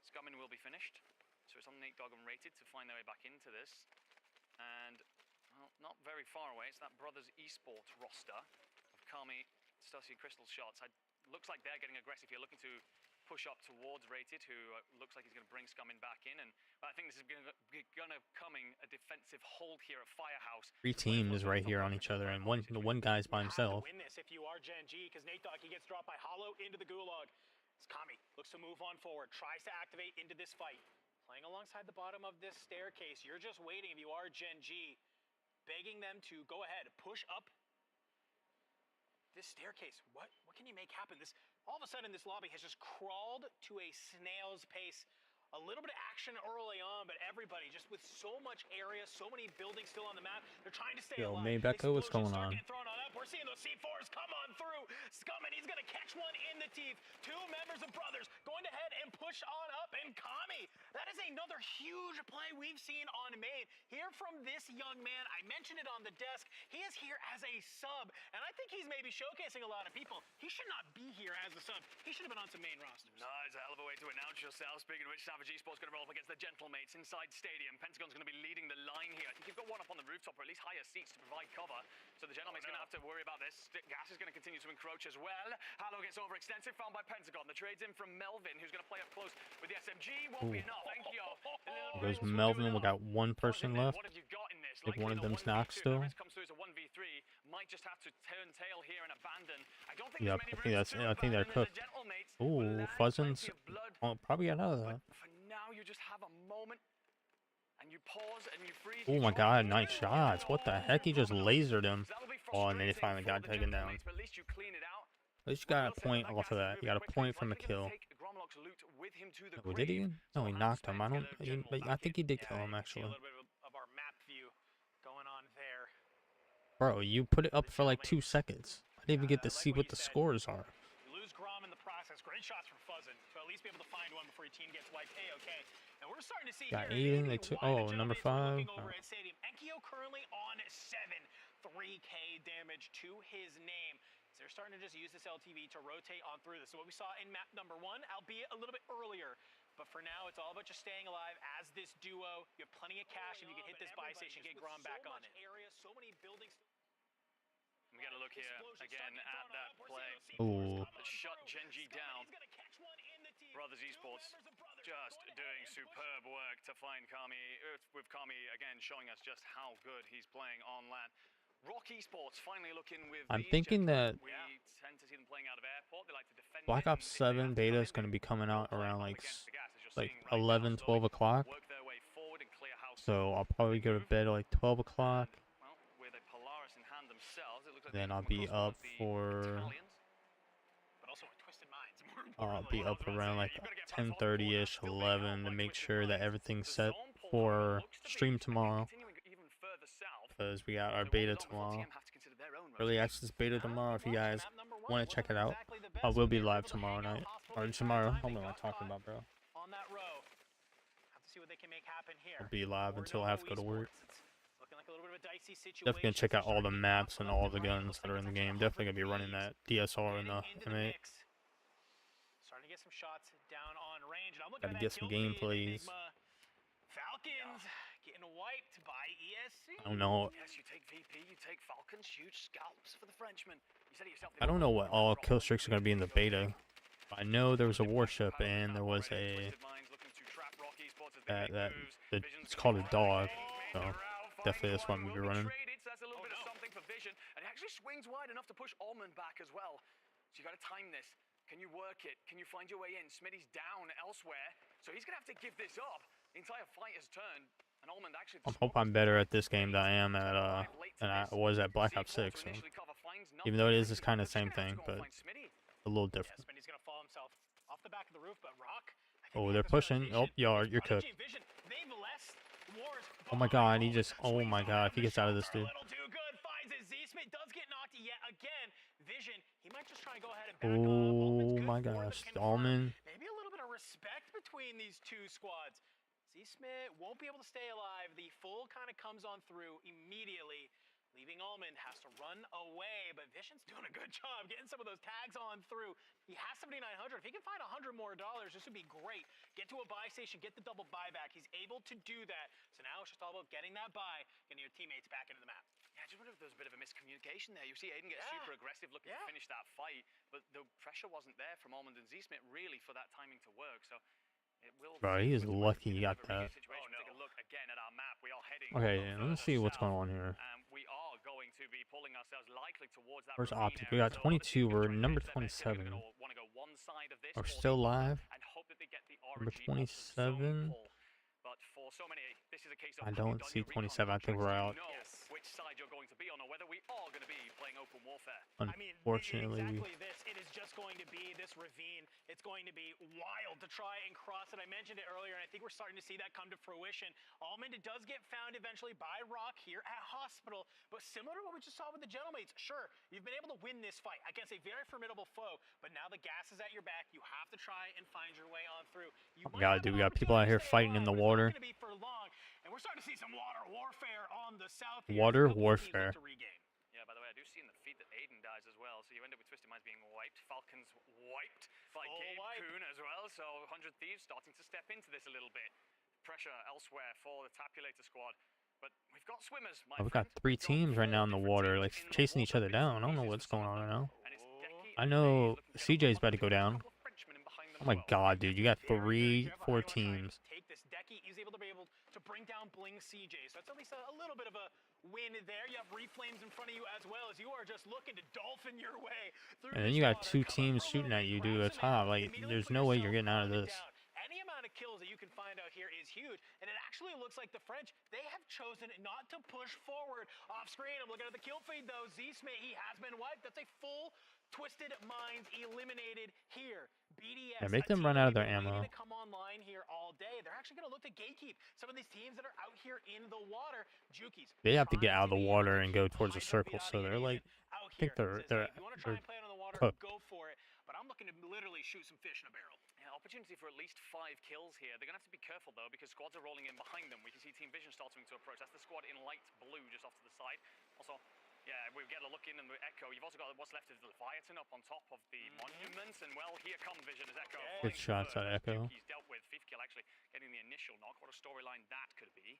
Scummin will be finished. So it's on Nate Dogg and Rated to find their way back into this. And, well, not very far away. It's that Brothers Esports roster of Kami, Stussy, Crystal shots. Looks like they're getting aggressive here, looking to push up towards Rated, who looks like he's going to bring Scummin back in. And I think this is going to coming a defensive hold here at Firehouse. 3 teams right here on each other, and the one guy's by himself. Win this if you are Gen G, because Nate Dogg, he gets dropped by Hollow into the gulag. Kami looks to move on forward, tries to activate into this fight. Playing alongside the bottom of this staircase, you're just waiting if you are Gen G, begging them to go ahead, push up this staircase. What can you make happen? This all of a sudden this lobby has just crawled to a snail's pace. A little bit of action early on, but everybody just with so much area, so many buildings still on the map. They're trying to stay Yo, alive. Maybecco, what's going on? We're seeing those C4s come on through. Scummin, he's going to catch one in the teeth. 2 members of Brothers going ahead and push on up. And Kami, that is another huge play we've seen on main. Hear from this young man. I mentioned it on the desk. He is here as a sub, and I think he's maybe showcasing a lot of people. He should not be here as a sub. He should have been on some main rosters. No, it's a hell of a way to announce yourself. Speaking of which, Savage Esports going to roll up against the Gentlemates inside Stadium. Pentagon's going to be leading the line here. I think you've got one up on the rooftop, or at least higher seats to provide cover. So the Gentlemates going to have to worry about this. Gas is going to continue to encroach as well. Hallow gets overextensive, found by Pentagon. The trade's in from Melvin, who's going to play up close with the SMG. Won't be enough. Thank you. There goes Melvin. We got one person left. What have you got in this? If one of Likely the them's knocked 1v2. still. The rest comes through as a 1v3. Might just have to turn tail here and abandon. I don't think Yep, there's many I think routes that's. to I think they're abandon, and the cooked. Gentlemates will Ooh, land Fuzzins. plenty of blood. Oh, probably got out of that. But for now, you just have a moment, and you pause and you freeze. Oh you my try God, nice shots. What the heck? He just lasered him. So that'll be Oh, and then he frustrating finally for got the taken down. Gentlemates, but at least you clean it out. At least you got a point off of that. You got a point from a kill. Oh, did he? No, he knocked him. I don't. But I think he did kill him actually. Bro, you put it up for like 2 seconds. I didn't even get to see what the scores are. You lose Grom in the process. Great shots from Fuzzin to at least be able to find one before your team gets wiped. A-okay. And we're starting to see Got here Aiden, they maybe took, why the oh, number gentlemen 5. were looking over at Stadium. Enkyo currently on 7, 3K damage to his name. So they're starting to just use this LTV to rotate on through this. So what we saw in map number 1, albeit a little bit earlier. But for now, it's all about just staying alive as this duo. You have plenty of cash if you can hit this buy station, get Grom back on it. So many buildings. We got to look here again at that play. Ooh. That shut Genji down. Brothers Esports just doing superb work to find Kami, with Kami again showing us just how good he's playing on land. Rock Esports finally looking with I'm these thinking that we tend to see them playing out of airport. They like to defend Black it, Ops and if they 7 have to beta come is in, going to be coming out they'll fight around up like against the gas, as you're seeing right 11, now. 12 o'clock. Work their way forward and clear house. So I'll probably go to bed at like 12 o'clock. Well, with a Polaris in hand themselves, it looks like Then they've I'll come be across one up of the for Italians. But also with Twisted Minds. I'll be up around like 10:30ish, 11 to make sure that everything's set for stream tomorrow. Because we got our beta tomorrow. Early access beta tomorrow. If you guys want to check it out, I will be live tomorrow night or tomorrow. What am I talking about, bro? On that row. Have to see what they can make happen here. I'll be live until I have to go to work. Looking like a little bit of a dicey situation. Definitely gonna check out all the maps and all the guns that are in the game. Definitely gonna be running that DSR and the M8. Starting to get some shots down on range. And I'm looking Gotta at get that some kill feed, gameplays. Enigma. Falcons getting wiped by ESC. I don't know. Yes, you take VP, you take Falcons, huge scalps for the Frenchman. You said it yourself. I don't know what all kill streaks are gonna be in the beta. I know there was a warship and there was a it's called a dog. So definitely that's what I'm gonna be running. That's a little bit of something for Vision, and it actually swings wide enough to push Almond back as well. So you got to time this. Can you work it? Can you find your way in? Smitty's down elsewhere, so he's gonna have to give this up. The entire fight has turned, and Almond actually. I hope I'm better at this game than I am at than I was at Black Ops 6. So. Even though it is kind of the same thing, but a little different. Smitty's gonna fall himself off the back of the roof, but Rock. Oh, they're pushing. Oh, you're cooked. Oh my god, he just, oh my god, if he gets out of this, dude. Oh my gosh, Almond. Maybe a little bit of respect between these two squads. Z-Smith won't be able to stay alive. The full kind of comes on through immediately. Leaving Almond has to run away, but Vision's doing a good job getting some of those tags on through. He has 7,900. If he can find $100 more, this would be great. Get to a buy station, get the double buyback. He's able to do that. So now it's just all about getting that buy, getting your teammates back into the map. Yeah, I just wonder if there's a bit of a miscommunication there. You see Aiden get super aggressive looking to finish that fight, but the pressure wasn't there from Almond and Z-Smith really for that timing to work. So it will. Bro, he is lucky he got that. Take a look again at our map. We are heading. Okay, let's see what's going on here. We are going to be pulling ourselves likely towards that. Where's Optic? We got 22. We're number 27. We're still live. Number 27. But for so many, this is a case of I don't see 27. I think we're out. Which side you're going to be on, or whether we are going to be playing open warfare. Unfortunately, exactly this. It is just going to be this ravine. It's going to be wild to try and cross it. I mentioned it earlier, and I think we're starting to see that come to fruition. Almond does get found eventually by Rock here at Hospital, but similar to what we just saw with the Gentlemates, sure, you've been able to win this fight against a very formidable foe, but now the gas is at your back. You have to try and find your way on through. oh my god, dude, we got people out here fighting in the water. And we're starting to see some water warfare on the south. Water warfare. Yeah, by the way, I do see in the feed that Aiden dies as well, so you end up with Twisted Minds being wiped. Falcons wiped by Gabe Kuhn as well, so 100 Thieves starting to step into this a little bit. Pressure elsewhere for the Tapulator squad. But we've got swimmers, my We've got 3 teams right now in the water, like chasing each other down. I don't know what's going on right now. I know CJ's about to go down. Oh my god, dude, you got 3, 4 teams. Take this Decky, he's able to bring down Bling CJ. So that's at least a little bit of a win there. You have Reflames in front of you as well, as you are just looking to dolphin your way through. And then you got 2 teams shooting at you, dude. That's hot. Like, there's no way you're getting out of this. Any amount of kills that you can find out here is huge, and it actually looks like the French, they have chosen not to push forward. Off screen, I'm looking at the kill feed though. Z-Smith, he has been wiped. That's a full Twisted Minds eliminated here. BDS. Yeah, make them run out of their ammo. Come online here all day. They're actually going to look to gatekeep some of these teams that are out here in the water. Jukies. They have to get trying out of the be able water to and go keep towards the Hydra circle, so Vionic they're and like, Asian out I think here. Says, they're hey, if you want to try and play it on the water, cooked. go for it. But I'm looking to literally shoot some fish in a barrel. Yeah, opportunity for at least 5 kills here. They're going to have to be careful, though, because squads are rolling in behind them. We can see Team Vision starting to approach. That's the squad in light blue just off to the side. Also, yeah, we get a look in and the Echo. You've also got what's left of the Leviathan up on top of the monuments. And, well, here comes Vision as Echo. Good shots at Echo. He's dealt with 5th kill, actually, getting the initial knock. What a storyline that could be.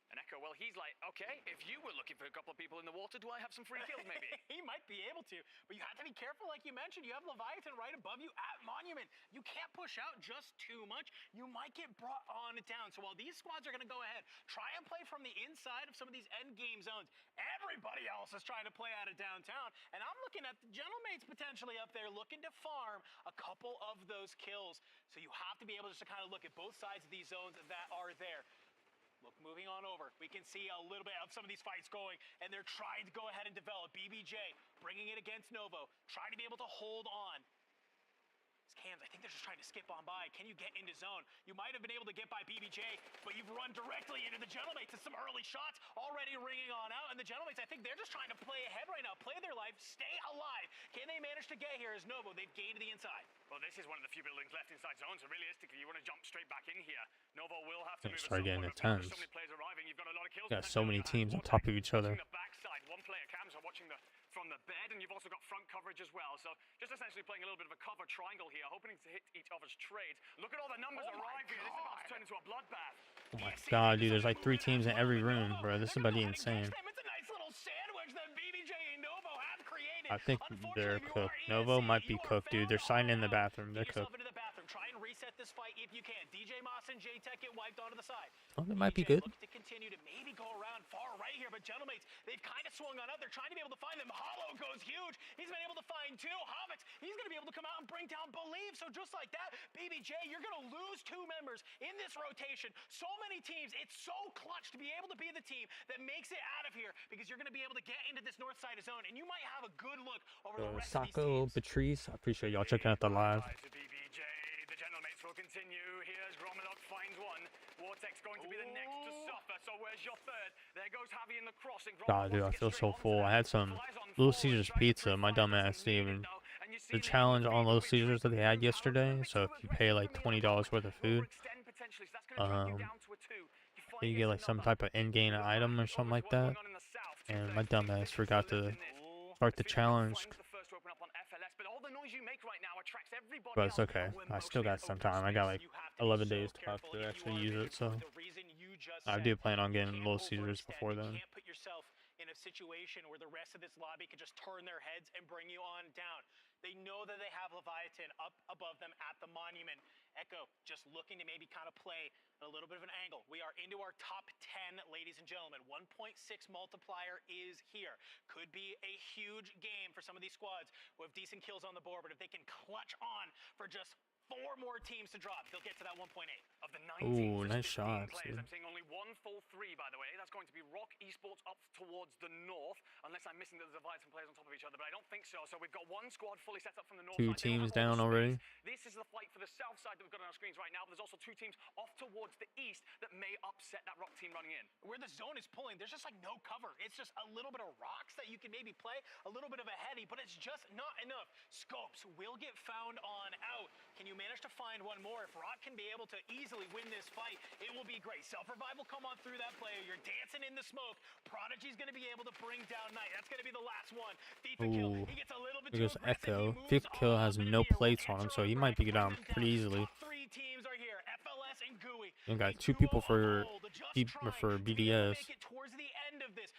And Echo, well, he's like, okay, if you were looking for a couple of people in the water, do I have some free kills, maybe? He might be able to, but you have to be careful, like you mentioned. You have Leviathan right above you at Monument. You can't push out just too much. You might get brought on down. So while these squads are going to go ahead, try and play from the inside of some of these end game zones, everybody else is trying to play out of downtown. And I'm looking at the Gentlemates potentially up there looking to farm a couple of those kills. So you have to be able just to kind of look at both sides of these zones that are there. Look, moving on over, we can see a little bit of some of these fights going, and they're trying to go ahead and develop. BBJ bringing it against Novo, trying to be able to hold on. These cams, I think they're just trying to skip on by. Can you get into zone? You might have been able to get by BBJ, but you've run directly into the Gentlemates. Some early shots already ringing on out, and the Gentlemates, I think they're just trying to play ahead right now, play their life, stay alive. Can they manage to get here as Novo? They've gained to the inside. Well, this is one of the few buildings left inside zone, so realistically, you want to jump straight back in here. Novo will have to move start getting intense. So many players arriving. You've got a lot of kills. Got so many teams on top of each other. The backside, one player cams are watching from the bed, and you've also got front coverage as well. So just essentially playing a little bit of a cover triangle here, hoping to hit each other's trades. Look at all the numbers arriving. This is about to turn into a bloodbath. Oh my god, dude, there's like 3 teams in every room, bro. This is about to be insane. It's a nice little sandwich that BBJ and Novo have created. I think they're cooked. Novo might be cooked, dude. They're signing in the bathroom. They're cooked. Try and reset this fight if you can. DJ Moss and J-Tech get wiped onto the side. Oh, they might be good. Looks to continue to maybe go around far right here, but Gentlemates, they've kind of swung on up. They're trying to be able to find them. Hollow goes huge. He's been able to find 2. Hobbits, he's going to be able to come out and bring down Believe. So just like that, BBJ, you're going to lose 2 members in this rotation. So many teams, it's so clutch to be able to be the team that makes it out of here because you're going to be able to get into this north side of zone, and you might have a good look over the rest of these teams. Patrice, I appreciate y'all checking out the live. BBJ, the Gentlemates will continue. Here's Gromelok finds one. Vortex going to be the next to suffer. So where's your third? There goes Javi in the crossing. God, dude, I feel so full. I had some Little Caesars pizza. My dumb ass didn't even the challenge on Little Caesars that they had yesterday. So if you pay like $20 worth of food, you get like some type of in-game item or something like that. And my dumb ass forgot to start the challenge. But it's okay. I still got some time. I got like 11 days to actually use it. So I do plan on getting Little Caesars before then. You can't put yourself in a situation where the rest of this lobby can just turn their heads and bring you on down. They know that they have Leviathan up above them at the monument. Echo just looking to maybe kind of play a little bit of an angle. We are into our top 10, ladies and gentlemen. 1.6 multiplier is here. Could be a huge game for some of these squads with decent kills on the board, but if they can clutch on for just 4 more teams to drop, they'll get to that 1.8. Of the 19 Ooh, nice shots, players, dude. I'm seeing only 1 full 3, by the way. That's going to be Rock Esports up towards the north, unless I'm missing the Leviathan players on top of each other, but I don't think so. So we've got 1 squad fully set up from the north 2 side. teams down already. This is the fight for the south side that we've got on our screens right now, but there's also 2 teams off towards the east that may upset that Rock team running in. Where the zone is pulling, there's just like no cover. It's just a little bit of rocks that you can maybe play, a little bit of a heady, but it's just not enough. Scopes will get found on out. Can you manage to find one more? If Rock can be able to easily win this fight, it will be great. Self-revive will come on through that player. You're dancing in the smoke. Prodigy's going to be able to bring down Knight. That's going to be the last one. FIFA kill. He gets a little bit too aggressive. Echo. FIFA kill has no plates on him, so he might be down pretty easily. Top 3 teams are here. FLS and GUI. We got 2 people for BDS.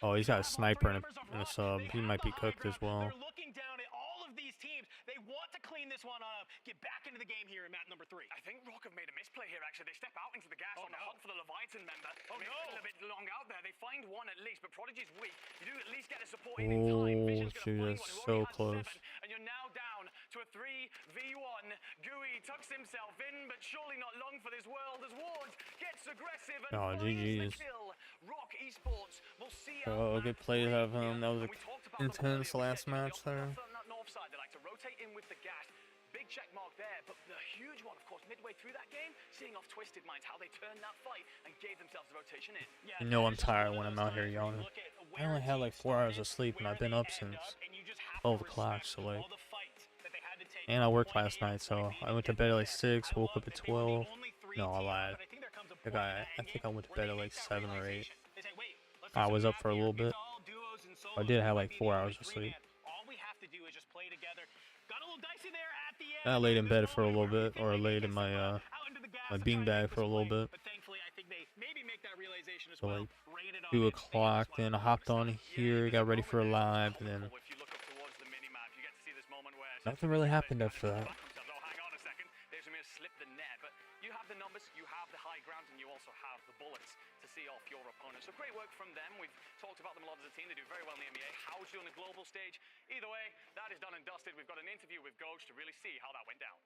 Oh, he's got a sniper and a sub. He might be cooked as well. They're looking down at all of these teams. They want to clean this one up. Get back into the game here in map number 3. I think Rock have made a misplay here, actually. They step out into the gas on the hunt for the Leviathan member. Oh, no. A little bit long out there. They find one at least, but Prodigy's weak. You do at least get a support in time. Vision's dude, gonna find that's one who so only had close. 7, and you're now down to a 3v1. GUI tucks himself in, but surely not long for this world as Wards gets aggressive and finds the kill. Rock Esports will see Oh, good play to have him. That was intense last match there. That north side, they like to rotate in with the gas. Big check mark there. But the huge one, of course, midway through that game, seeing off Twisted Minds, how they turned that fight and gave themselves the rotation in. Yeah, You know that I'm is just tired one when of I'm those out here times where you yawning. look at I where only a had team like 4 hours of started, sleep and where I've been they up end since up, and you just have 12 to o'clock, respect so like, all the fight that they had to take and I from worked point last A to night, point so B I went to get bed at there. like 6, I woke love up at that they were the 12. only three No, I teams, lied. but I think there comes a I point in got, that I end think game I went to where bed they at like make that 7 or 8. realization. They say, wait, let's do I some was up math for a here. little bit. It's all duos and solos. I did We have might like be 4 the hours only of three sleep. man. All we have to do is just play together. Got a little dicey there at the end. I And laid there's in this bed for a moment little where we bit, think or they may laid get in some, my out into the gas my and try and beanbag make for this a little play. bit. But thankfully, I think they maybe make that realization as So well. like Rein it on 2 in and get o'clock, this one then I over hopped the on top. here, got ready for a live, and then If you look up towards the mini-map, you get to see this moment where nothing really happened after that. Oh, hang on a second. They're going to slip the net, but you have the numbers, you have the high ground, and you also have the bullets to see off your opponent. So great work from them. We've talked about them a lot as a team. They do very well in the NBA. How's you on the global stage? Either way, that is done and dusted. We've got an interview with Ghost to really see how that went down.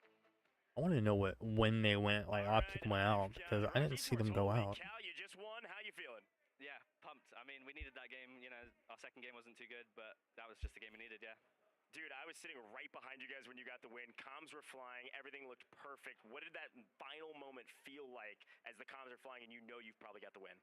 I want to know when they went, like Optic went out, because I didn't see them go out. Cal, you just won. How you feeling? Yeah, pumped. I mean, we needed that game. You know, our second game wasn't too good, but that was just the game we needed, yeah. Dude, I was sitting right behind you guys when you got the win. Comms were flying. Everything looked perfect. What did that final moment feel like as the comms are flying and you know you've probably got the win?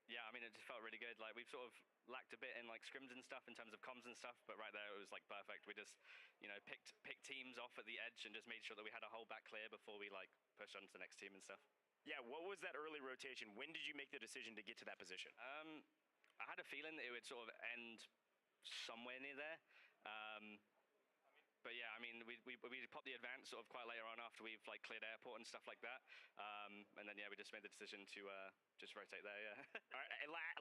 Yeah, I mean, it just felt really good. Like, we've sort of lacked a bit in, like, scrims and stuff in terms of comms and stuff, but right there it was, like, perfect. We just, you know, picked teams off at the edge and just made sure that we had our whole back clear before we, like, pushed on to the next team and stuff. Yeah, what was that early rotation? When did you make the decision to get to that position? I had a feeling that it would sort of end somewhere near there. But yeah, I mean, we popped the advance sort of quite later on after we've like cleared airport and stuff like that. And then yeah, we just made the decision to just rotate there. Yeah. All right,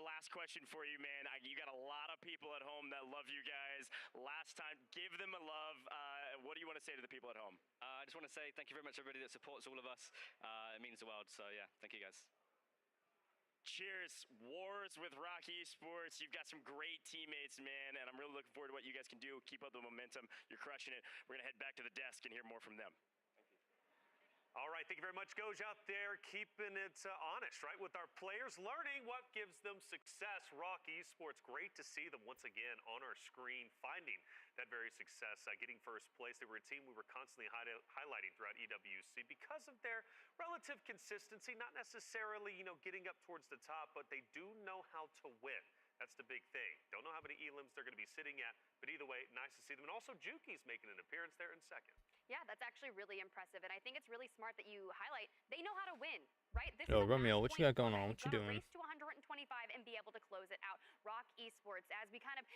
last question for you, man. You got a lot of people at home that love you guys. Last time, give them a love. What do you want to say to the people at home? I just want to say thank you very much, everybody that supports all of us. It means the world. So yeah, thank you guys. Cheers. Wars with Rock Esports. You've got some great teammates, man, and I'm really looking forward to what you guys can do. Keep up the momentum. You're crushing it. We're going to head back to the desk and hear more from them. All right, thank you very much, Goj, out there keeping it honest, right, with our players, learning what gives them success. Rock Esports, great to see them once again on our screen, finding that very success, getting first place. They were a team we were constantly highlighting throughout EWC because of their relative consistency, not necessarily, you know, getting up towards the top, but they do know how to win. That's the big thing. Don't know how many elims they're going to be sitting at, but either way, nice to see them. And also, Juki's making an appearance there in second. Yeah, that's actually really impressive, and I think it's really smart that you highlight they know how to win, right? This Yo, is a Romeo, what you got going on? match point What you format. doing? Race to 125 and be able to close it out. Rock Esports, as we kind of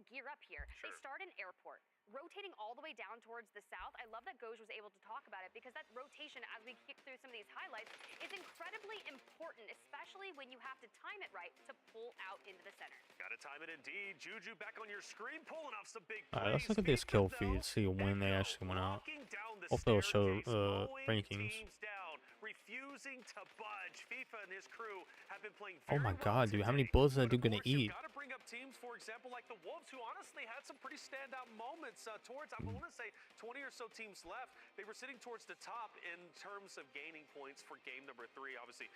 gear up here. Sure. They start in airport, rotating all the way down towards the south. I love that Goj was able to talk about it because that rotation, as we kick through some of these highlights, is incredibly important, especially when you have to time it right to pull out into the center. Got to time it indeed. Juju back on your screen, pulling off some big Alright, let's plays. look at this kill FIFA, feed, see when they Echo actually went out. walking down the Hopefully it'll show staircase, rankings. teams down, refusing to budge. FIFA and his crew have been playing Oh very my well god, dude, how many today. bullets is that But of dude gonna course, you've eat? got to bring up teams, for example, like the Wolves, who honestly had some pretty standout moments towards, I want to say, 20 or so teams left. They were sitting towards the top in terms of gaining points for game number 3. Obviously,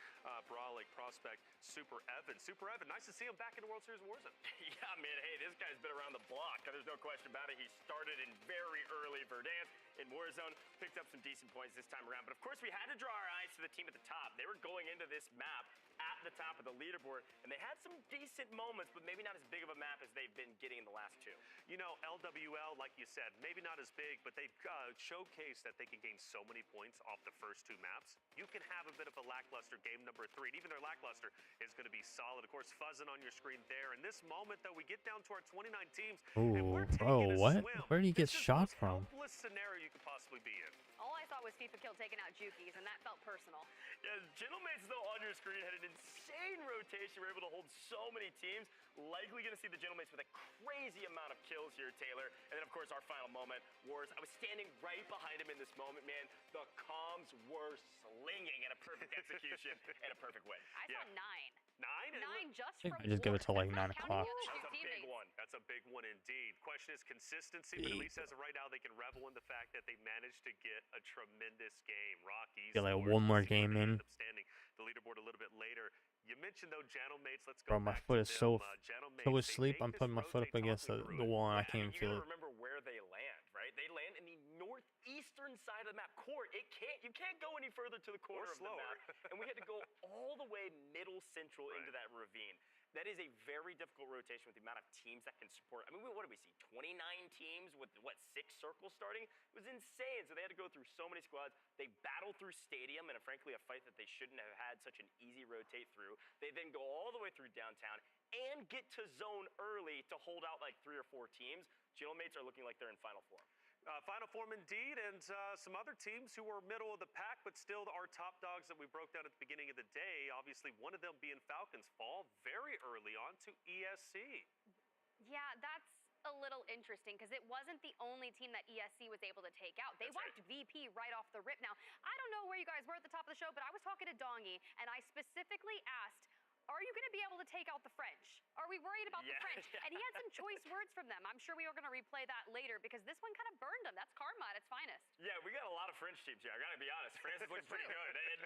Brolic, Prospect, Super Evan. Super Evan, nice to see him back in the World Series of Warzone. Yeah, man, hey, this guy's been around the block. There's no question about it. He started in very early Verdansk in Warzone, picked up some decent points this time around. But of course, we had to draw our eyes to the team at the top. They were going into this map at the top of the leaderboard, and they had some decent moments, but maybe not as big of a map as they've been getting in the last 2. You know, LWL, like you said, maybe not as big, but they've showcased that they can gain so many points off the first 2 maps. You can have a bit of a lackluster game number 3, and even their lackluster is going to be solid. Of course, fuzzing on your screen there. In this moment, though, we get down to our 29 teams, and we're Ooh, taking bro, a what? swim. Where did he get This is the shot most from? helpless scenario you could possibly be in. All I saw was FIFA Kill taking out Juki's, and that felt personal. Yeah, Gentlemates, though, on your screen had an insane rotation. We're able to hold so many teams. Likely going to see the Gentlemates with a crazy amount of kills here, Taylor. And then, of course, our final moment, Wars. I was standing right behind him in this moment, man. The comms were slinging at a perfect execution and a perfect win. I saw 9. 9? And 9 just I think from I just give it Wars. till like That's 9 not o'clock. counting the other That's two a big teammates. one. That's a big one indeed. Question is consistency, but at Big. least as of right now, they can revel in the fact that they managed to get a tremendous game. Rocky. Get like one more game in. Standing the leaderboard a little bit later. You mentioned though, Gentlemates. Let's Bro, go. my back foot to is them. so Gentlemates, so they asleep. make I'm this putting my foot up rotate against talking the through it. wall and I Yeah, can't even you feel gotta it. remember where they land, right? They land in the northeast eastern side of the map. Court, you can't go any further to the corner of the map. And we had to go all the way middle central into that ravine. That is a very difficult rotation with the amount of teams that can support. I mean, what did we see? 29 teams with, 6 circles starting? It was insane. So they had to go through so many squads. They battled through Stadium in frankly, a fight that they shouldn't have had such an easy rotate through. They then go all the way through downtown and get to zone early to hold out like 3 or 4 teams. Jailmates are looking like they're in final form. Final form indeed, and some other teams who were middle of the pack, but still our top dogs that we broke down at the beginning of the day. Obviously, one of them being Falcons fall very early on to ESC. Yeah, that's a little interesting because it wasn't the only team that ESC was able to take out. They wiped VP right off the rip. Now, I don't know where you guys were at the top of the show, but I was talking to Dongy, and I specifically asked, are you going to be able to take out the French? Are we worried about the French? And he had some choice words from them. I'm sure we are going to replay that later because this one kind of burned him. That's karma at its finest. Yeah, we got a lot of French teams here. I got to be honest. France is looking pretty good. And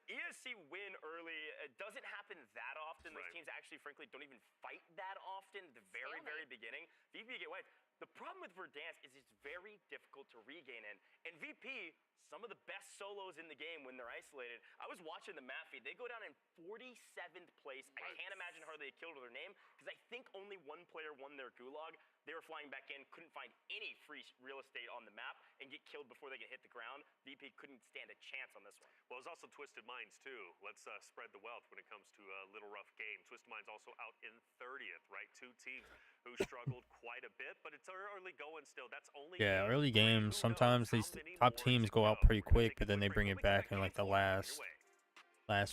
ESC win early. It doesn't happen that often. Those teams actually, frankly, don't even fight that often at the very, very beginning. VP get wiped. The problem with Verdansk is it's very difficult to regain in. And VP, some of the best solos in the game when they're isolated. I was watching the map feed. They go down in 47th place. I can't imagine how they killed their name because I think only one player won their gulag. They were flying back in, couldn't find any free real estate on the map and get killed before they could hit the ground. VP couldn't stand a chance on this one. Well, there's also Twisted Minds, too. Let's spread the wealth when it comes to a little rough game. Twisted Minds also out in 30th, right? 2 teams who struggled quite a bit, but it's early going still. That's only early games. Sometimes these top teams go out pretty quick, but then they bring it back in like the last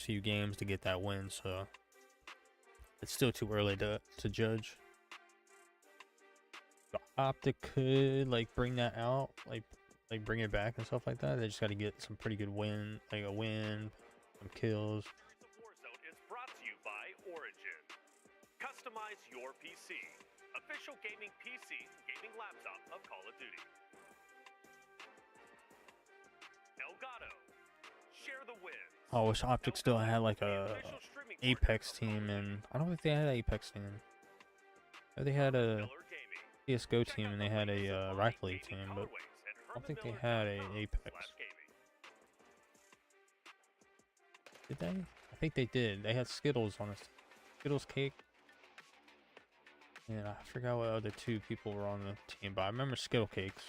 few games to get that win. So it's still too early to judge. Optic could like bring that out, like bring it back and stuff like that. They just got to get some pretty good win, like a win, some kills. Warzone is brought to you by Origin. Customize your PC. Official gaming PC, gaming laptop of Call of Duty. Elgato. Share the win. I wish Optic still had like a Apex team, and I don't think they had an Apex team. They had a CSGO team and they had a Rocket League team, but I don't think they had a Apex. Did they? I think they did. They had Skittles on a Skittles cake. And I forgot what other 2 people were on the team, but I remember Skittle cakes.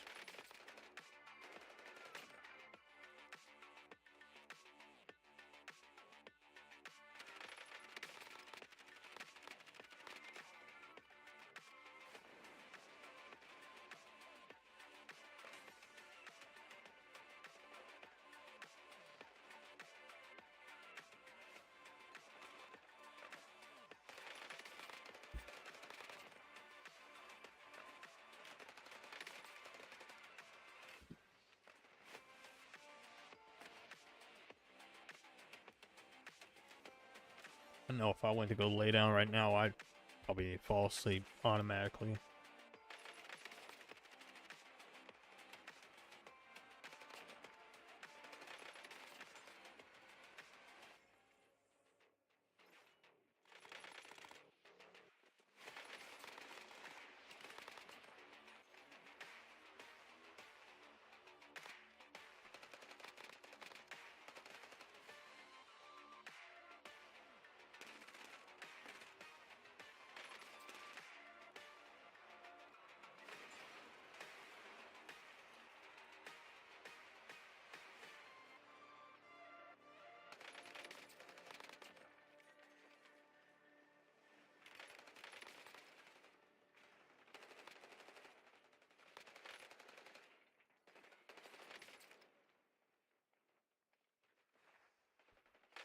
I know if I went to go lay down right now, I'd probably fall asleep automatically.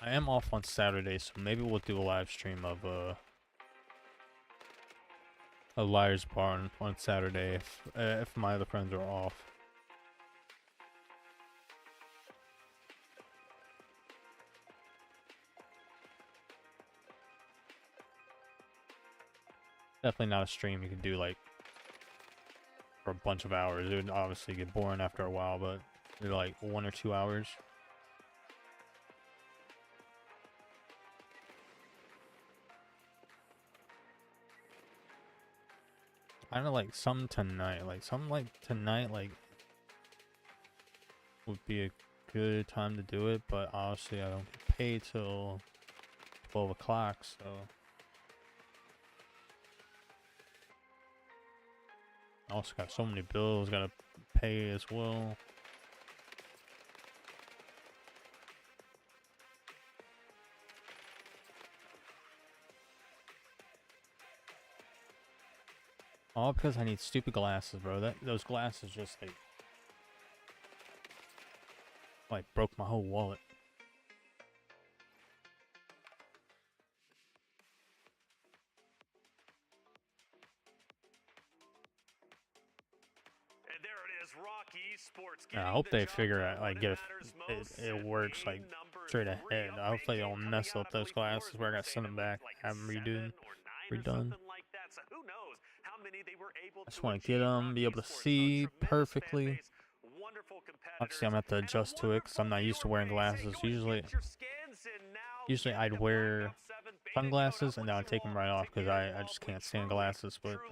I am off on Saturday, so maybe we'll do a live stream of a Liar's Bar on Saturday if my other friends are off. Definitely not a stream you could do like for a bunch of hours. It would obviously get boring after a while, but maybe like 1 or 2 hours. Kind of like some tonight, like would be a good time to do it, but obviously I don't get paid till 12 o'clock, so I also got so many bills gotta pay as well. All because I need stupid glasses, bro. Those glasses just like broke my whole wallet. And there it is, Rock Esports. I hope they figure out, like, get it works, like, straight ahead. I hope they don't mess up those glasses where I gotta send them back, have them redone. So who knows how many they were able I just to want to get achieve. them, be able to see perfectly. Obviously, I'm gonna have to adjust to it because I'm not used to wearing glasses. Usually I'd wear sunglasses and then I'd take them right off because I just can't stand glasses. But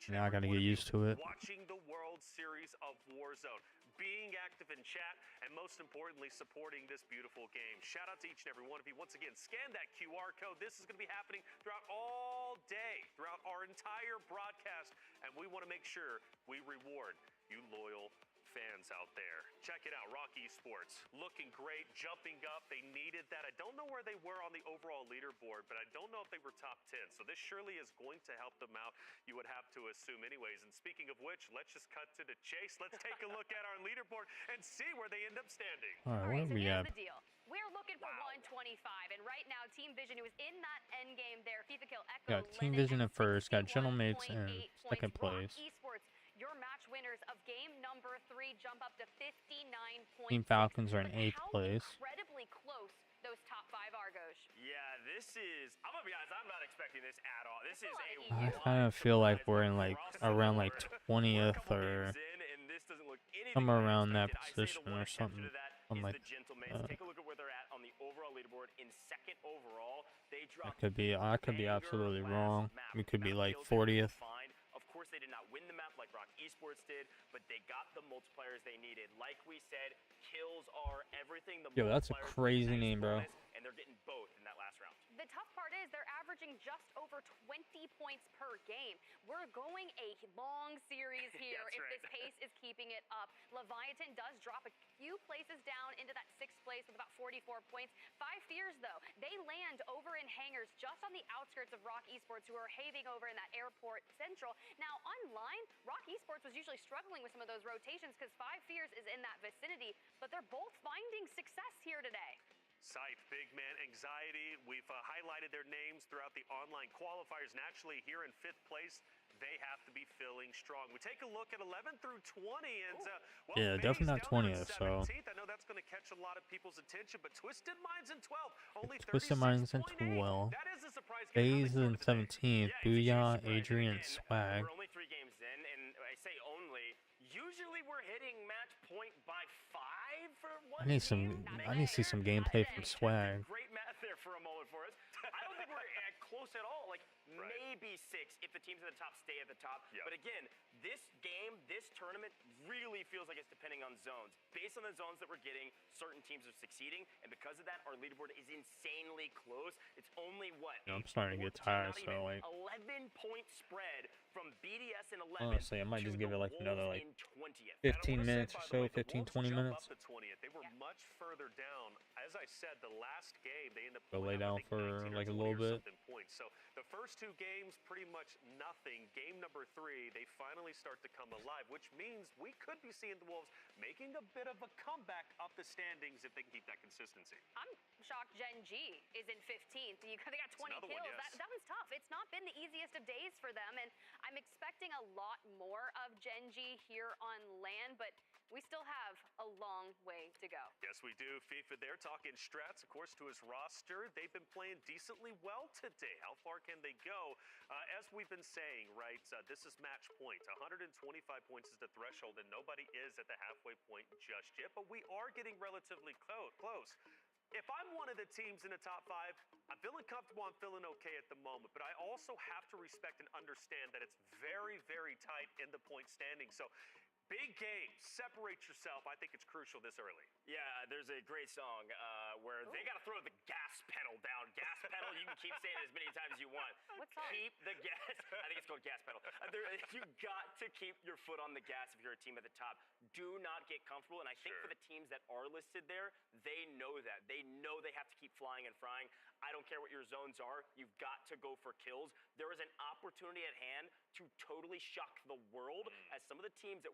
now I gotta get used to it. Watching the World Series of Warzone, being active in chat, and most importantly, supporting this beautiful game. Shout out to each and every one of you. Once again, scan that QR code. This is going to be happening throughout all day, throughout our entire broadcast, and we want to make sure we reward you loyal fans out there. Check it out, Rock Esports, looking great, jumping up. They needed that. I don't know where they were on the overall leaderboard, but I don't know if they were top 10. So this surely is going to help them out, you would have to assume anyways. And speaking of which, let's just cut to the chase. Let's take a look at our leaderboard and see where they end up standing. All right, so where we here's at? the deal. We're looking for 125, and right now Team Vision, who is in that end game there, FIFA Kill Echo, Got Team Vision in first, got Gentleman's in second place. Esports, your match winners of game number 3 jump up to 59 points. Team Falcons are in 8th place. Incredibly close those top 5 Argos. Yeah, this is, I'm gonna be honest, I'm not expecting this at all. This is I kind of feel like we're in like around like 20th or somewhere around that position or something. I'm like, take a look at where they're at on the overall leaderboard in second overall. They dropped. I could be absolutely wrong. We could be like 40th. Of course, they did not win the map like Rock Esports did, but they got the multipliers they needed. Like we said, kills are everything. Yo, that's a crazy name, bro. And they're getting both in that last round. The tough part is they're averaging just over 20 points per game. We're going a long series here if this pace is keeping it up. Leviathan does drop a few places down into that 6th place with about 44 points. 5 Fears, though, they land over in hangars just on the outskirts of Rock Esports, who are having over in that airport central. Now, online, Rock Esports was usually struggling with some of those rotations because 5 Fears is in that vicinity, but they're both finding success here today. Scythe, Big Man, Anxiety. We've highlighted their names throughout the online qualifiers. Naturally, here in 5th place, they have to be feeling strong. We take a look at 11 through 20, and well, yeah, definitely not 20th. So I know that's going to catch a lot of people's attention, but Twisted Minds in 12, only Twisted Minds in 12. That is a surprise. FaZe in 17th. Booyah, Adrian, Swag. We're only 3 games in, and I say only. Usually we're hitting match point by 5 for one. I need to see some gameplay from Swag. Great math there for a moment for us. I don't think we're close at all. Like maybe 6 if the teams at the top stay at the top. Yep. But again, this game, this tournament really feels like it's depending on zones. Based on the zones that we're getting, certain teams are succeeding, and because of that, our leaderboard is insanely close. It's only what? I'm starting to get tired, so like 11-point spread from BDS and 11. Honestly, I might just give it like another like 15 minutes or so, 15, 20 minutes. They were much further down. As I said, the last game they ended up Go lay down for like a little bit. Points. So the first 2 games, pretty much nothing. Game number 3, they finally start to come alive, which means we could be seeing the Wolves making a bit of a comeback up the standings if they can keep that consistency. I'm shocked Gen G is in 15th. They got 20 kills. One, yes. That one's tough. It's not been the easiest of days for them, and I'm expecting a lot more of Gen G here on LAN, but we still have a long way to go. Yes, we do. FIFA, they're talking strats, of course, to his roster. They've been playing decently well today. How far can they go? As we've been saying, right, this is match point. 125 points is the threshold, and nobody is at the halfway point just yet, but we are getting relatively close. If I'm one of the teams in the top 5, I'm feeling comfortable, I'm feeling okay at the moment, but I also have to respect and understand that it's very, very tight in the point standing. So Big game. Separate yourself. I think it's crucial this early. Yeah, there's a great song where they got to throw the gas pedal down. Gas pedal, you can keep saying it as many times as you want. What song? Keep the gas. I think it's called gas pedal. You got to keep your foot on the gas if you're a team at the top. Do not get comfortable. And I think for the teams that are listed there, they know that. They know they have to keep flying and frying. I don't care what your zones are. You've got to go for kills. There is an opportunity at hand to totally shock the world as some of the teams that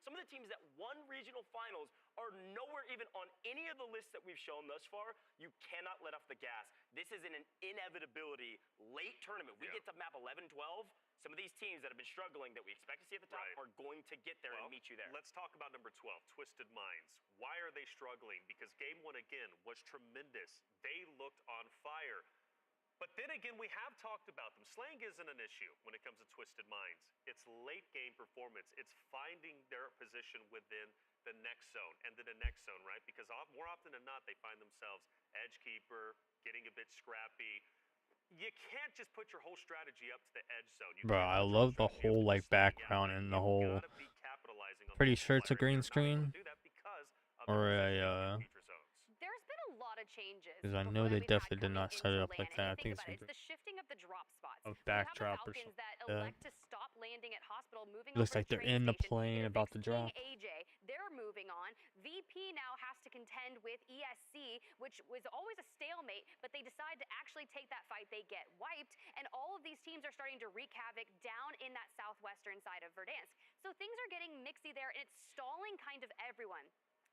some of the teams that won regional finals are nowhere even on any of the lists that we've shown thus far. You cannot let off the gas. This is an inevitability late tournament. We get to map 11, 12. Some of these teams that have been struggling that we expect to see at the top are going to get there and meet you there. Let's talk about number 12, Twisted Minds. Why are they struggling? Because game one, again, was tremendous. They looked on fire. But then again, we have talked about them. Slang isn't an issue when it comes to Twisted Minds. It's late game performance. It's finding their position within the next zone and then the next zone, right? Because more often than not, they find themselves edge keeper, getting a bit scrappy. You can't just put your whole strategy up to the edge zone. Bro, I love the whole like background and the whole. Pretty sure it's a green screen or a There's been a lot of changes. because I know they definitely did not set it up like that. I think it's the shifting of the drop spots. a backdrop or something. That elect to stop landing at hospital, moving Looks over like to they're train in the station. plane about to drop. AJ, they're moving on. VP now has to contend with ESC, which was always a stalemate, but they decide to actually take that fight. They get wiped, and all of these teams are starting to wreak havoc down in that southwestern side of Verdansk. So things are getting mixy there, and it's stalling kind of everyone.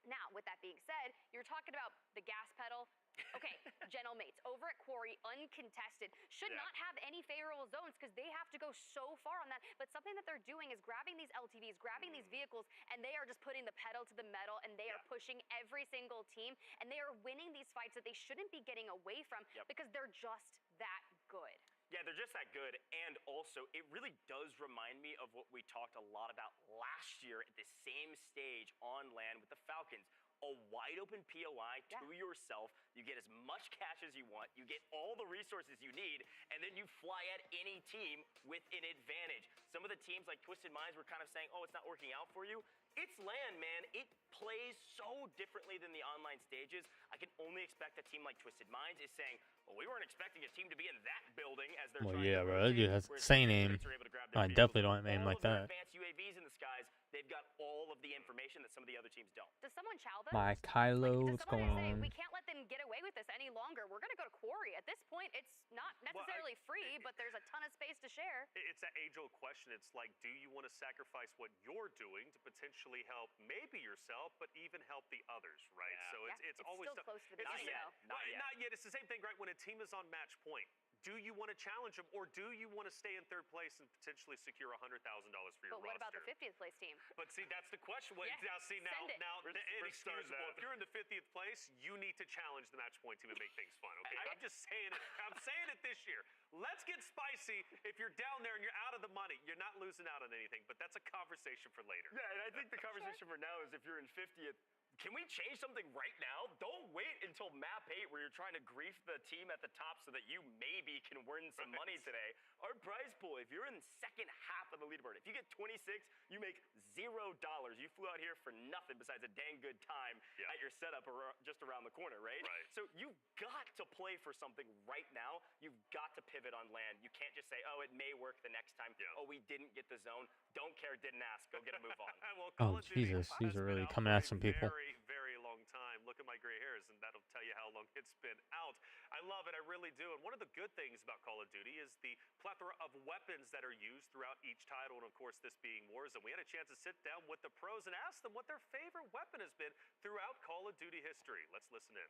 Now, with that being said, you're talking about the gas pedal. Okay, General Mates over at Quarry, uncontested, should not have any favorable zones because they have to go so far on that. But something that they're doing is grabbing these LTVs, grabbing these vehicles, and they are just putting the pedal to the metal, and they are pushing every single team, and they are winning these fights that they shouldn't be getting away from because they're just that good. Yeah, they're just that good. And also, it really does remind me of what we talked a lot about last year at the same stage on land with the Falcons. A wide open POI to yourself. You get as much cash as you want. You get all the resources you need. And then you fly at any team with an advantage. Some of the teams like Twisted Minds were kind of saying, oh, it's not working out for you. It's land, man. It plays so differently than the online stages. I can only expect a team like Twisted Minds is saying, well, we weren't expecting a team to be in that building as they're trying to bro, that dude has whereas insane aim. are able to grab their I vehicles. definitely don't aim All like of their that. advanced UAVs in the skies, they've got all of the information that some of the other teams don't. Does someone chow them? My Kylo, Does what's someone going say, on? we can't let them get away with this any longer. We're going to go to Quarry. At this point, it's not necessarily free, but there's a ton of space to share. It's that age-old question. It's like, do you want to sacrifice what you're doing to potentially help maybe yourself, but even help the others, right? So it's always still close to the Not beginning, yet. though. Not yet. It's the same thing, right? When a team is on match point, do you want to challenge them, or do you want to stay in third place and potentially secure $100,000 for your But what about the roster? 50th place team? But see, that's the question. Yeah, Now, see, now, send it. now, We're inexcusable. starting that. If you're in the 50th place, you need to challenge the match point team and make things fun. Okay, I'm just saying it. I'm saying it this year. Let's get spicy. If you're down there and you're out of the money, you're not losing out on anything. But that's a conversation for later. Yeah, and I think the conversation for now is if you're in 50th, can we change something right now? Don't wait until map 8 where you're trying to grief the team at the top so that you maybe can win some money today. Our prize pool, if you're in the second half of the leaderboard, if you get 26, you make $0. You flew out here for nothing besides a dang good time at your setup just around the corner, right? So you've got to play for something right now. You've got to pivot on land. You can't just say, oh, it may work the next time. Oh, we didn't get the zone. Don't care, didn't ask. Go get a move on. Well, Call Oh, of Duty Jesus. These has are been really out coming for at a some people. Very long time. Look at my gray hairs, and that'll tell you how long it's been out. I love it. I really do. And one of the good things about Call of Duty is the plethora of weapons that are used throughout each title, and of course, this being Warzone. We had a chance to sit down with the pros and ask them what their favorite weapon has been throughout Call of Duty history. Let's listen in.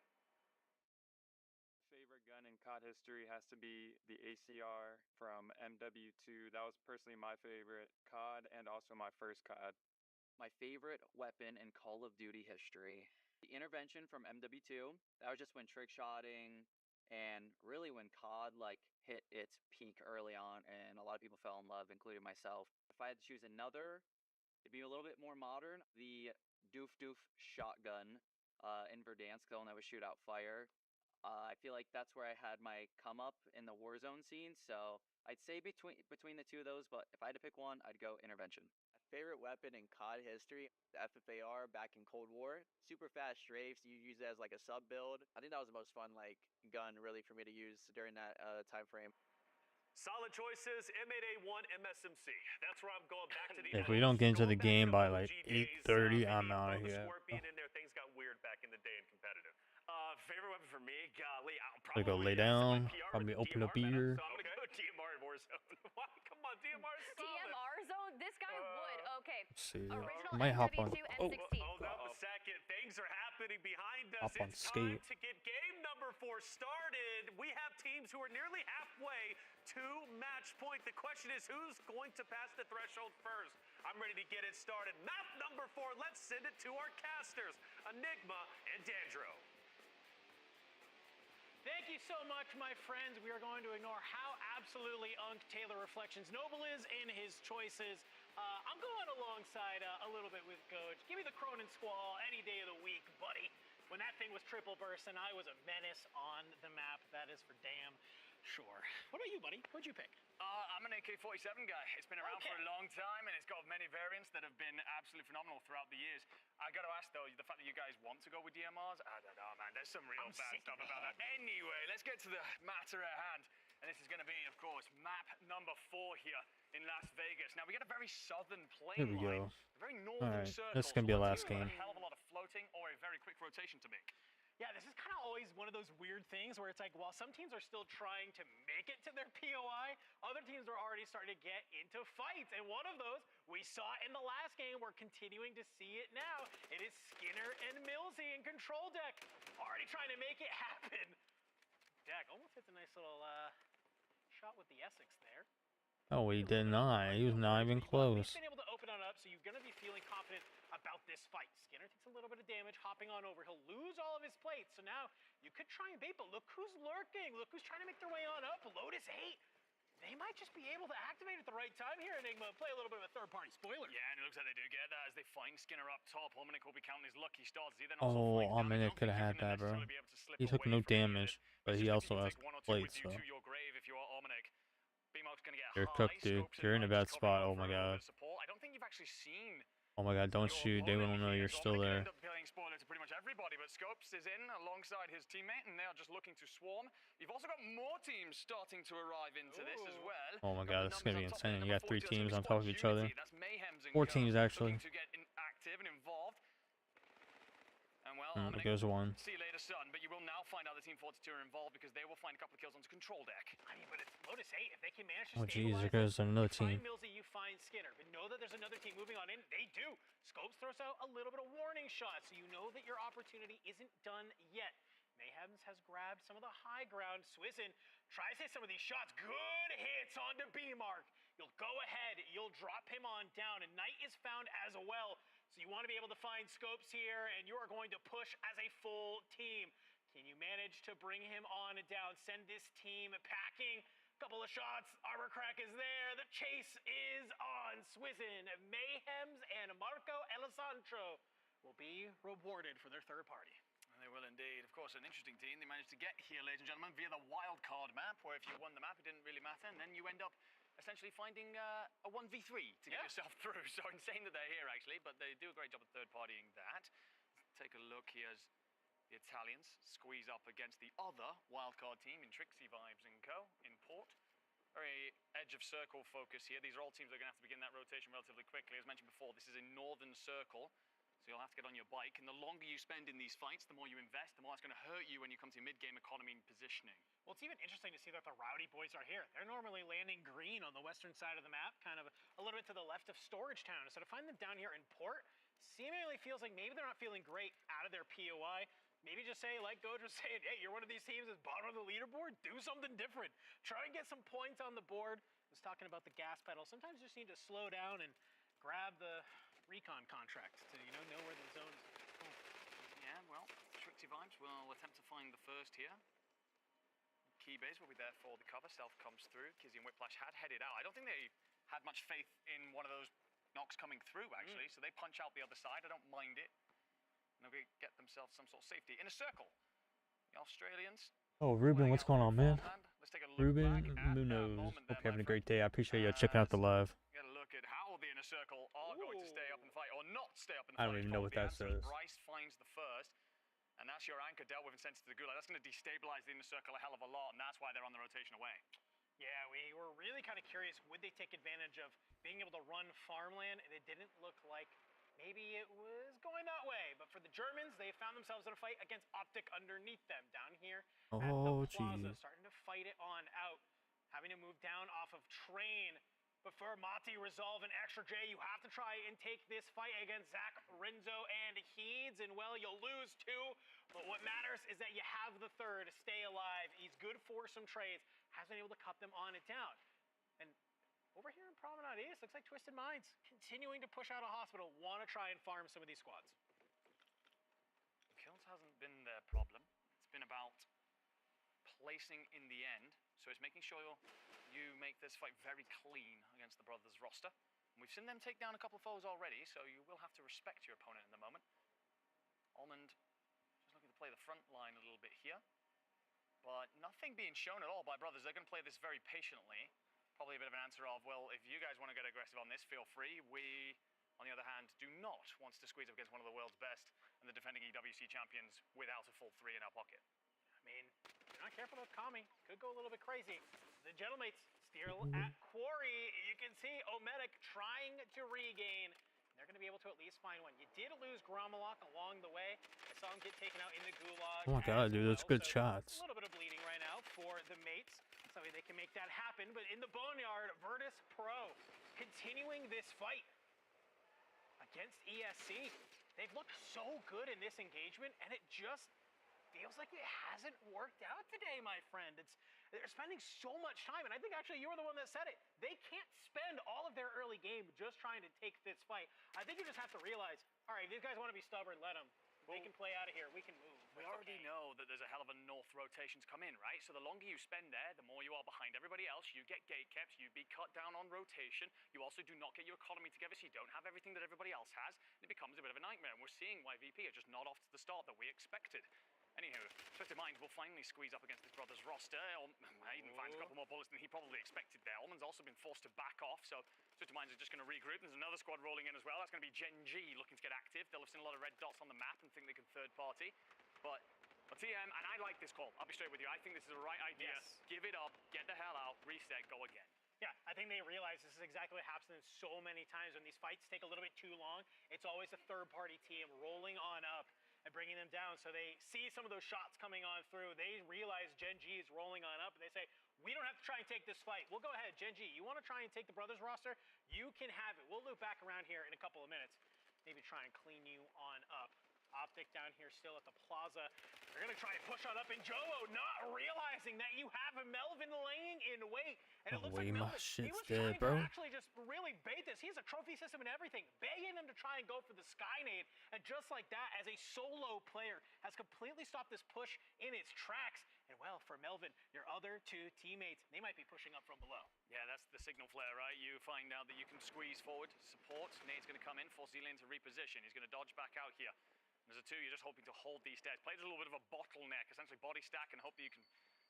Favorite gun in COD history has to be the ACR from MW2. That was personally my favorite COD and also my first COD. My favorite weapon in Call of Duty history. The intervention from MW2. That was just when trick shotting and really when COD hit its peak early on and a lot of people fell in love, including myself. If I had to choose another, it'd be a little bit more modern. The Doof Doof shotgun in Verdansk, the one that was shootout fire. I feel like that's where I had my come up in the Warzone scene. So I'd say between the two of those, but if I had to pick one, I'd go intervention. Favorite weapon in COD history, the FFAR back in Cold War. Super fast strafes, you use it as like a sub build. I think that was the most fun like gun really for me to use during that time frame. Solid choices, M8A1, MSMC. That's where I'm going back to the If we don't get into the game by like 8:30, I'm out of The here. Scorpion in there, things got weird back in the day in competitive. Favorite weapon for me, golly, I'll I go lay down, probably open a beer. So I'm gonna go DMR in Warzone. Why? Come on, DMR is solid. DMR zone? This guy would. Okay. Let's see. Original Might hop on. MW2 Oh, M16. Hold up a second. Things are happening behind us. Hop on It's skate. time to get game number 4 started. We have teams who are nearly halfway to match point. The question is, who's going to pass the threshold first? I'm ready to get it started. Map number 4. Let's send it to our casters, Enigma and Dandro. Thank you so much, my friends. We are going to ignore how absolutely Taylor Reflections Noble is in his choices. I'm going alongside a little bit with Goj. Give me the Cronin Squall any day of the week, buddy. When that thing was triple burst and I was a menace on the map, that is for damn sure. What about you, buddy? What'd you pick? I'm an AK-47 guy. It's been around for a long time, and it's got many variants that have been absolutely phenomenal throughout the years. I got to ask, though, the fact that you guys want to go with DMRs, I don't know, man. There's some real bad stuff about that. Anyway, let's get to the matter at hand. And this is going to be, of course, map number 4 here in Las Vegas. Now, we got a very southern plane Here we go. a very northern Alright, circle. this is gonna be a so last it's either game. A hell of a lot of floating or a very quick rotation to make. Yeah, this is kind of always one of those weird things where it's like, while some teams are still trying to make it to their POI, other teams are already starting to get into fights. And one of those we saw in the last game. We're continuing to see it now. It is Skinner and Millsy in control deck, already trying to make it happen. Deck almost hits a nice little shot with the Essex there. Oh, he did not. He was not even close. He's been able to open it up, so you're going to be feeling confident about this fight. Skinner takes a little bit of damage, hopping on over. He'll lose all of his plates, so now you could try and bait, but look who's lurking. Look who's trying to make their way on up. Lotus 8. They might just be able to activate at the right time here, Enigma. Play a little bit of a third-party spoiler. Yeah, and it looks like they do get that as they find Skinner up top. Omnic will be counting his lucky stars. Oh, Omnic could have had that, bro. He took no damage, but he also has plates, so. To your grave if you are Omnic. B-Mark's gonna get You're high. cooked, dude. Scopes You're in a bad covering spot. up Oh my for a little god. bit of support. I don't think you've actually seen Oh my god, don't shoot. They won't know you're still there. End up playing spoiler to pretty much everybody, but Scopes is in alongside his teammate, and they are just looking to swarm. You've also got more teams starting to arrive into this as well. Oh my god, this is gonna be insane. You got 3 Number 40, teams on Squad top of each other. Unity. That's Mayhems and 4 Co. teams actually. Looking to get active and involved. And well, There goes one. see you later, son. But you will now find out the Team 42 are involved because they will find a couple of kills onto control deck. I mean, but it's Lotus 8. If they can manage to Oh jeez, stabilize there goes another you find team. Millsy, you find Skinner. But know that there's another team moving on in. They do. Scopes throws out a little bit of warning shot, so you know that your opportunity isn't done yet. Mayhems has grabbed some of the high ground. Swizzin tries to hit some of these shots. Good hits onto B-Mark. You'll go ahead. You'll drop him on down. And Knight is found as well. So you want to be able to find Scopes here, and you are going to push as a full team. Can you manage to bring him on down? Send this team packing. Couple of shots. Arbor Crack is there. The chase is on. Swizzin, Mayhems, and Marco Alessandro will be rewarded for their third party. And they will indeed. Of course, an interesting team. They managed to get here, ladies and gentlemen, via the wild card map, where if you won the map, it didn't really matter, and then you end up essentially finding a 1v3 to get yourself through. So insane that they're here, actually, but they do a great job of third-partying that. Take a look here as the Italians squeeze up against the other wildcard team in Trixie Vibes and Co. in Port. Very edge of circle focus here. These are all teams that are going to have to begin that rotation relatively quickly. As mentioned before, this is a northern circle. So you'll have to get on your bike, and the longer you spend in these fights, the more you invest, the more it's going to hurt you when you come to mid-game economy and positioning. Well, it's even interesting to see that the Rowdy boys are here. They're normally landing green on the western side of the map, kind of a little bit to the left of Storage Town. So to find them down here in Port seemingly feels like maybe they're not feeling great out of their POI. Maybe just say, like Goj was saying, hey, you're one of these teams that's bottom of the leaderboard. Do something different. Try and get some points on the board. I was talking about the gas pedal. Sometimes you just need to slow down and grab the recon contract to know where the zone is. Yeah, well, Trixie Vibes will attempt to find the first here. Keybase will be there for the cover. Stealth comes through. Kizzy and Whiplash had headed out. I don't think they had much faith in one of those knocks coming through, actually, so they punch out the other side. I don't mind it. And they'll get themselves some sort of safety. In a circle, the Australians. Oh, Ruben, what's going on, man? Let's take a look Ruben back at Munoz. that moment Hope there, you're having a my great day. I appreciate you checking out the live. Get a look at how the inner circle are stay up in the I don't flanks, even know what that probably says. Bryce finds the first, and that's your anchor dealt with and sent to the gulag. That's going to destabilize the inner circle a hell of a lot, and that's why they're on the rotation away. Yeah, we were really kind of curious, would they take advantage of being able to run farmland, and it didn't look like maybe it was going that way. But for the Germans, they found themselves in a fight against Optic underneath them down here at the plaza, starting to fight it on out, having to move down off of train. But for Mati, Resolve, and Extra J, you have to try and take this fight against Zach, Renzo, and Heeds. And, well, you'll lose two. But what matters is that you have the third to stay alive. He's good for some trades. Has been able to cut them on it down. And over here in Promenade East, looks like Twisted Minds continuing to push out a hospital. Want to try and farm some of these squads. Kills hasn't been their problem. It's been about placing in the end. So it's making sure you make this fight very clean against the Brothers roster. And we've seen them take down a couple of foes already, so you will have to respect your opponent in the moment. Almond just looking to play the front line a little bit here. But nothing being shown at all by Brothers. They're going to play this very patiently. Probably a bit of an answer of, well, if you guys want to get aggressive on this, feel free. We, on the other hand, do not want to squeeze up against one of the world's best and the defending EWC champions without a full 3 in our pocket. I mean, if you're not careful with Kami, could go a little bit crazy. The Gentlemates still at Quarry. You can see Omedic trying to regain. They're going to be able to at least find one. You did lose Gromalok along the way. I saw him get taken out in the gulag. Oh my god, dude, that's good shots. A little bit of bleeding right now for the mates. So they can make that happen. But in the Boneyard, Virtus Pro continuing this fight against ESC. They've looked so good in this engagement, and it just feels like it hasn't worked out today, my friend. They're spending so much time, and I think actually you were the one that said it. They can't spend all of their early game just trying to take this fight. I think you just have to realize, all right, if these guys want to be stubborn, let them. They can play out of here. We can move. We already know that there's a hell of a north rotations come in, right? So the longer you spend there, the more you are behind everybody else. You get gate kept, you be cut down on rotation. You also do not get your economy together, so you don't have everything that everybody else has. And it becomes a bit of a nightmare. And we're seeing why VP are just not off to the start that we expected. Anywho, Twisted Minds will finally squeeze up against his brother's roster. Aiden finds a couple more bullets than he probably expected there. Almond's also been forced to back off, so Twisted Minds are just going to regroup. There's another squad rolling in as well. That's going to be Gen G looking to get active. They'll have seen a lot of red dots on the map and think they can third party. But TM, and I like this call. I'll be straight with you. I think this is the right idea. Yes. Give it up, get the hell out, reset, go again. Yeah, I think they realize this is exactly what happens so many times when these fights take a little bit too long. It's always a third-party team rolling on up and bringing them down. So they see some of those shots coming on through. They realize Gen G is rolling on up, and they say, we don't have to try and take this fight. We'll go ahead. Gen G, you want to try and take the Brothers roster? You can have it. We'll loop back around here in a couple of minutes. Maybe try and clean you on up. Optic down here still at the plaza. They're going to try and push on up, and Joe not realizing that you have Melvin laying in wait. And it looks like Melvin, he was trying to actually just really bait this. He has a trophy system and everything, begging him to try and go for the Skynade. And just like that, as a solo player, has completely stopped this push in its tracks. And well, for Melvin, your other two teammates, they might be pushing up from below. Yeah, that's the signal flare, right? You find out that you can squeeze forward, support. Nade's going to come in, force Z-Lane to reposition. He's going to dodge back out here. As a 2, you're just hoping to hold these stairs. Play a little bit of a bottleneck, essentially body stack, and hope that you can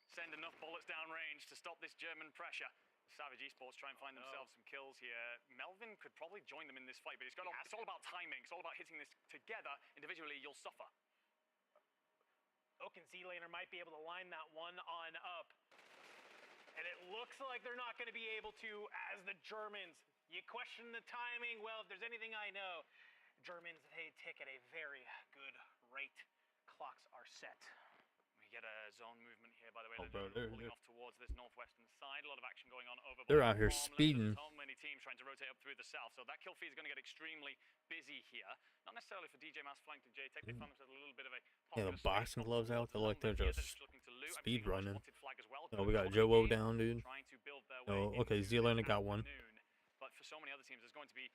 send enough bullets down range to stop this German pressure. Savage Esports try and find themselves some kills here. Melvin could probably join them in this fight, but it's all about timing. It's all about hitting this together. Individually, you'll suffer. Oak and Z-Laner might be able to line that one on up. And it looks like they're not going to be able to as the Germans. You question the timing. Well, if there's anything I know, Germans, they tick at a very good rate. Clocks are set. We get a zone movement here, by the way. They're pulling off towards this northwestern side. A lot of action going on over. They're out here speeding. So many teams trying to rotate up through the south. So that kill feed is going to get extremely busy here. Not necessarily for DJ Mass flanked and J-Tech. They found themselves a little bit of a... Yeah, the boxing gloves out. They're like they're just speed running. Oh, we got Joe down, dude. Trying to build their Oh, way okay, Z-Laner got one. But for so many other teams, there's going to be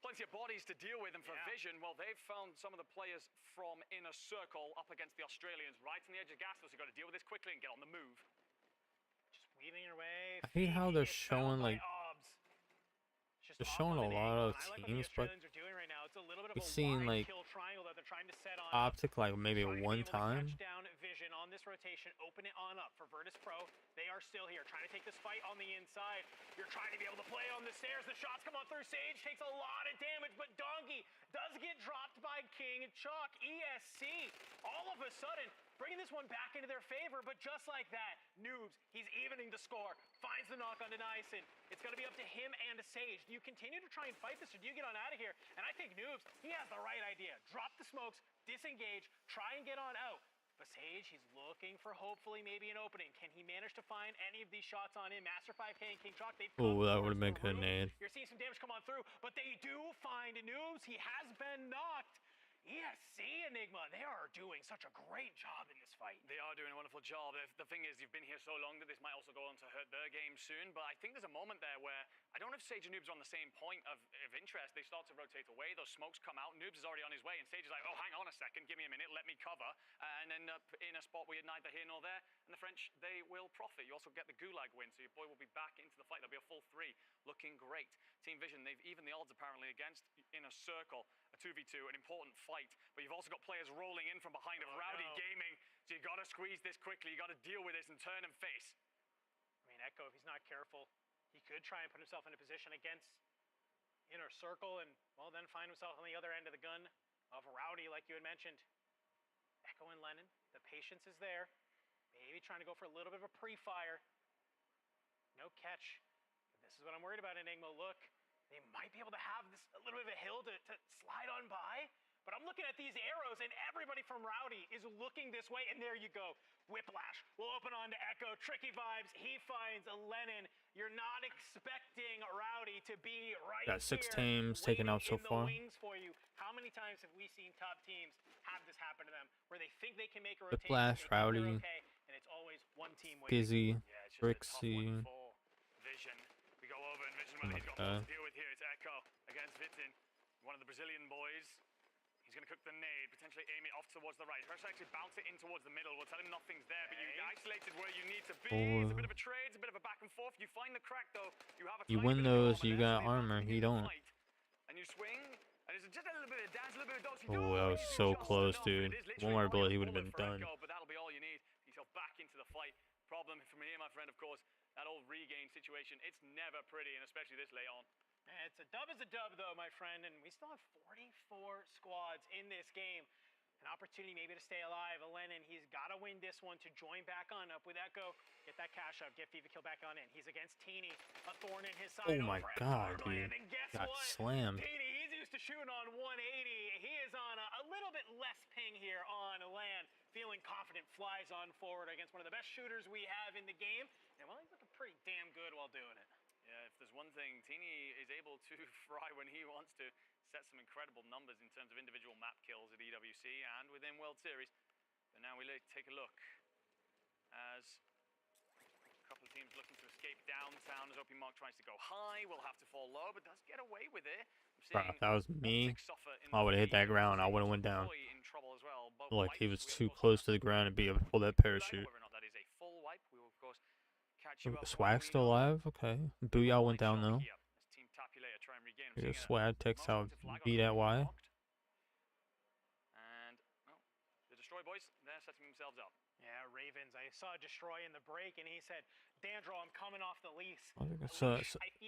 plenty of bodies to deal with, and for Vision, well, they've found some of the players from Inner Circle up against the Australians right on the edge of Gastos. You've got to deal with this quickly and get on the move. Just weaving your way. I hate how they're showing, like, they're showing a lot of teams, but we've seen, like, Optic, like, maybe one time. Down Vision on this rotation, open it on up for Virtus Pro. They are are still here, trying to take this fight on the inside. You're trying to be able to play on the stairs. The shots come on through. Sage takes a lot of damage, but Donkey does get dropped by King Chalk. ESC, all of a sudden, bringing this one back into their favor, but just like that, Noobs, he's evening the score, finds the knock on Nyson. It's going to be up to him and to Sage. Do you continue to try and fight this, or do you get on out of here? And I think Noobs, he has the right idea. Drop the smokes, disengage, try and get on out. But Sage, he's looking for hopefully maybe an opening. Can he manage to find any of these shots on him? Master 5K and King Chalk, they've Oh, that would have been good, nade. You're seeing some damage come on through, but they do find Noobs. He has been knocked. ESC Enigma, they are doing such a great job in this fight. They are doing a wonderful job. The thing is, you've been here so long that this might also go on to hurt their game soon, but I think there's a moment there where I don't know if Sage and Noobs are on the same point of interest. They start to rotate away, those smokes come out, Noobs is already on his way, and Sage is like, oh, hang on a second, give me a minute, let me cover, and end up in a spot where you're neither here nor there, and the French, they will profit. You also get the Gulag win, so your boy will be back into the fight. There'll be a full 3, looking great. Team Vision, they've even the odds apparently against in a circle, a 2v2, an important fight, but you've also got players rolling in from behind of Rowdy Gaming, so you gotta squeeze this quickly, you gotta deal with this and turn and face. I mean, Echo, if he's not careful, he could try and put himself in a position against inner circle and, well, then find himself on the other end of the gun of Rowdy, like you had mentioned. Echo and Lennon, the patience is there. Maybe trying to go for a little bit of a pre-fire. No catch. But this is what I'm worried about, Enigma. Look, they might be able to have this a little bit of a hill to slide on by. But I'm looking at these arrows, and everybody from Rowdy is looking this way, and there you go. Whiplash will open on to Echo. Tricky vibes. He finds Lennon. You're not expecting Rowdy to be right Got 6 here, teams taken out so waiting in the far. wings for you. How many times have we seen top teams have this happen to them, where they think they can make a rotation, Whiplash, they think they're Rowdy, okay, and it's always one team waiting. Dizzy, Yeah, it's just a tough Brixie. one for Vision. We go over and Vision, well, he's got more to deal with here. It's Echo against Vitin, one of the Brazilian boys. He's going to cook the nade, potentially aim it off towards the right. First, actually bounce it in towards the middle. We'll tell him nothing's there, but you isolated where you need to be. It's a bit of a trade, it's a bit of a back and forth. You find the crack, though. You have a You tiny win bit of those, you armor there, got so they armor. advance He into the don't. fight. And you swing, and it's just a little bit of dance, a little bit of dodge. Oh, that was so close, dude. One more bullet, he would have been done. But that'll be all you need. Yourself back into the fight. Problem from here, my friend, of course, that old regain situation. It's never pretty, and especially this late on. It's a dub, though, my friend, and we still have 44 squads in this game. An opportunity maybe to stay alive. Lennon, he's got to win this one to join back on up with Echo. Get that cash up, get Viva kill back on in. He's against Teeny, a thorn in his side. Oh my god, dude. And guess Got what? slammed. Teeny, he's used to shooting on 180. He is on a little bit less ping here on land. Feeling confident, flies on forward against one of the best shooters we have in the game. And, well, he's looking pretty damn good while doing it. Yeah, if there's one thing, Teeny is able to fry when he wants to. Set some incredible numbers in terms of individual map kills at EWC and within World Series. But now we take a look as a couple of teams looking to escape downtown as OP Mark tries to go high. Will have to fall low, but does get away with it. Bro, if that was me, I would have hit that ground. I would have went down. Like he was too close to the ground to be able to pull that parachute. Swag still alive? Okay. Booyah went down though. Your swag takes out B that Y. And the Destroy boys, they're setting themselves up. Yeah, Ravens. I saw Destroy in the break, and he said, Dandro, I'm coming off the lease. So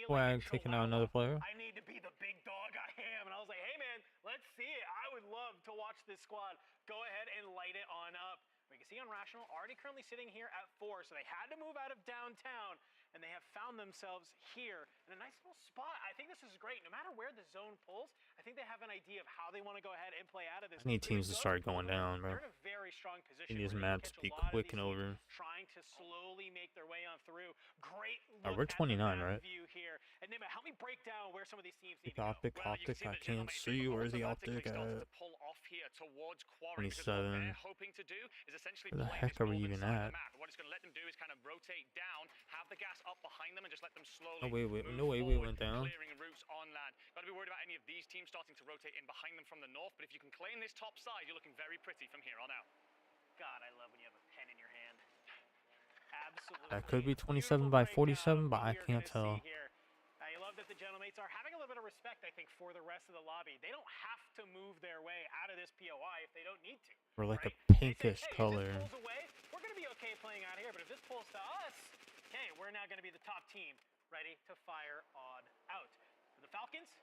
Swag taking out another player. I need to be the big dog I am. And I was like, hey, man, let's see it. I would love to watch this squad go ahead and light it on up. We can see Unrational already currently sitting here at 4, so they had to move out of downtown, and they have found themselves here in a nice little spot. I think this is great. No matter where the zone pulls, I think they have an idea of how they want to go ahead and play out of this. I need teams to start going down, bro. They're in a very strong position. These maps be quick and over. Trying to slowly make their way on through. Great we're 29, right? View here. And Nima, help me break down where some of these teams need to go. Optic, I can't see. Where's the optic at? 27. Where the heck are we even at? What it's going to let them do is kind of rotate down, have the gas up behind them, and just let them slowly. Oh wait, no way we went down. Clearing routes on land. Got to be worried about any of these teams starting to rotate in behind them from the north. But if you can claim this top side, you're looking very pretty from here on out. God, I love when you have a pen in your hand. Absolutely. That could be 27 by 47, but I can't tell. I love that the Gentlemates are having a little bit of respect, I think, for the rest of the lobby. They don't have to move their way out of this POI if they don't need to. We're like right? a pinkish color. If this pulls away, we're going to be okay playing out here, but if this pulls to us, are now going to be the top team ready to fire odd out. For the Falcons,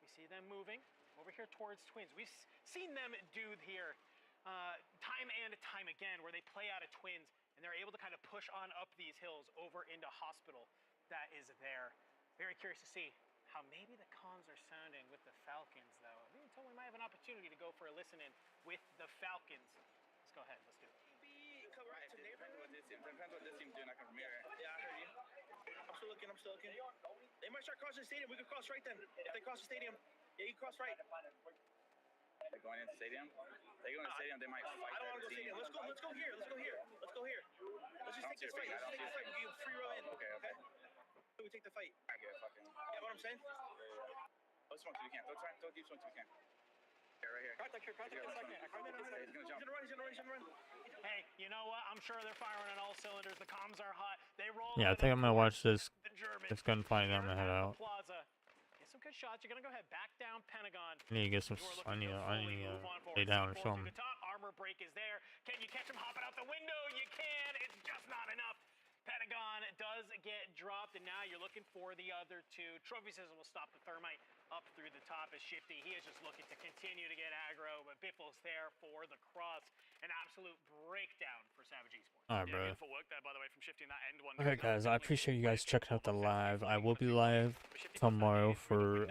we see them moving over here towards Twins. We've seen them do here time and time again where they play out of Twins and they're able to kind of push on up these hills over into Hospital that is there. Very curious to see how maybe the comms are sounding with the Falcons, though. I mean, we might have an opportunity to go for a listen-in with the Falcons. Let's go ahead. Let's do it. Depends what this team's doing. I can from here. Yeah, I heard you. I'm still looking. They might start crossing the stadium. We could cross right then. If they cross the stadium, yeah, you cross right. They're going into the stadium? They go into the stadium, they might fight. I don't want to go stadium. Let's go here. Let's just take this fight. We can free roll in. Okay. We take the fight. I get it, fucking. Yeah, what I'm saying? Throw smoke if you can. Throw deep smoke if you can. Okay, right here. He's gonna run. Hey, you know what? I'm sure they're firing on all cylinders. The comms are hot. They roll. Yeah, I think I'm gonna watch this gunfight. I'm gonna head out. Plaza. Get some good shots. You're gonna go ahead back down Pentagon. I need to get some. I need to lay down or something. Armor break is there. Can you catch him hopping out the window? You can. It's just not enough. Pentagon does get dropped, and now you're looking for the other two. Trophy Sizzle will stop the Thermite up through the top as Shifty. He is just looking to continue to get aggro, but Biffle's there for the cross. An absolute breakdown for Savage Esports. Alright, bro. Beautiful work there, by the way, from Shifty in that end one. Okay, guys, I appreciate you guys checking out the live. I will be live tomorrow for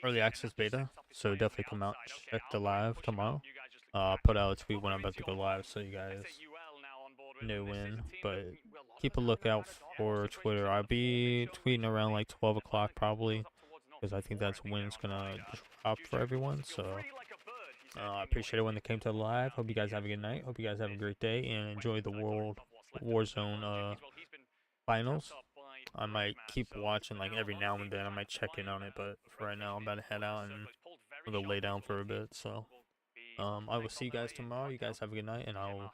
early access beta, so definitely come out check the live tomorrow. I'll put out a tweet when I'm about to go live, so you guys know when. But keep a lookout for Twitter. I'll be tweeting around like 12 o'clock probably, because I think that's when it's gonna drop for everyone. So I appreciate it when they came to the live. Hope you guys have a good night. Hope you guys have a great day and enjoy the Warzone finals. I might keep watching like every now and then. I might check in on it, but for right now I'm about to head out and go lay down for a bit. So I will see you guys tomorrow. You guys have a good night, and I'll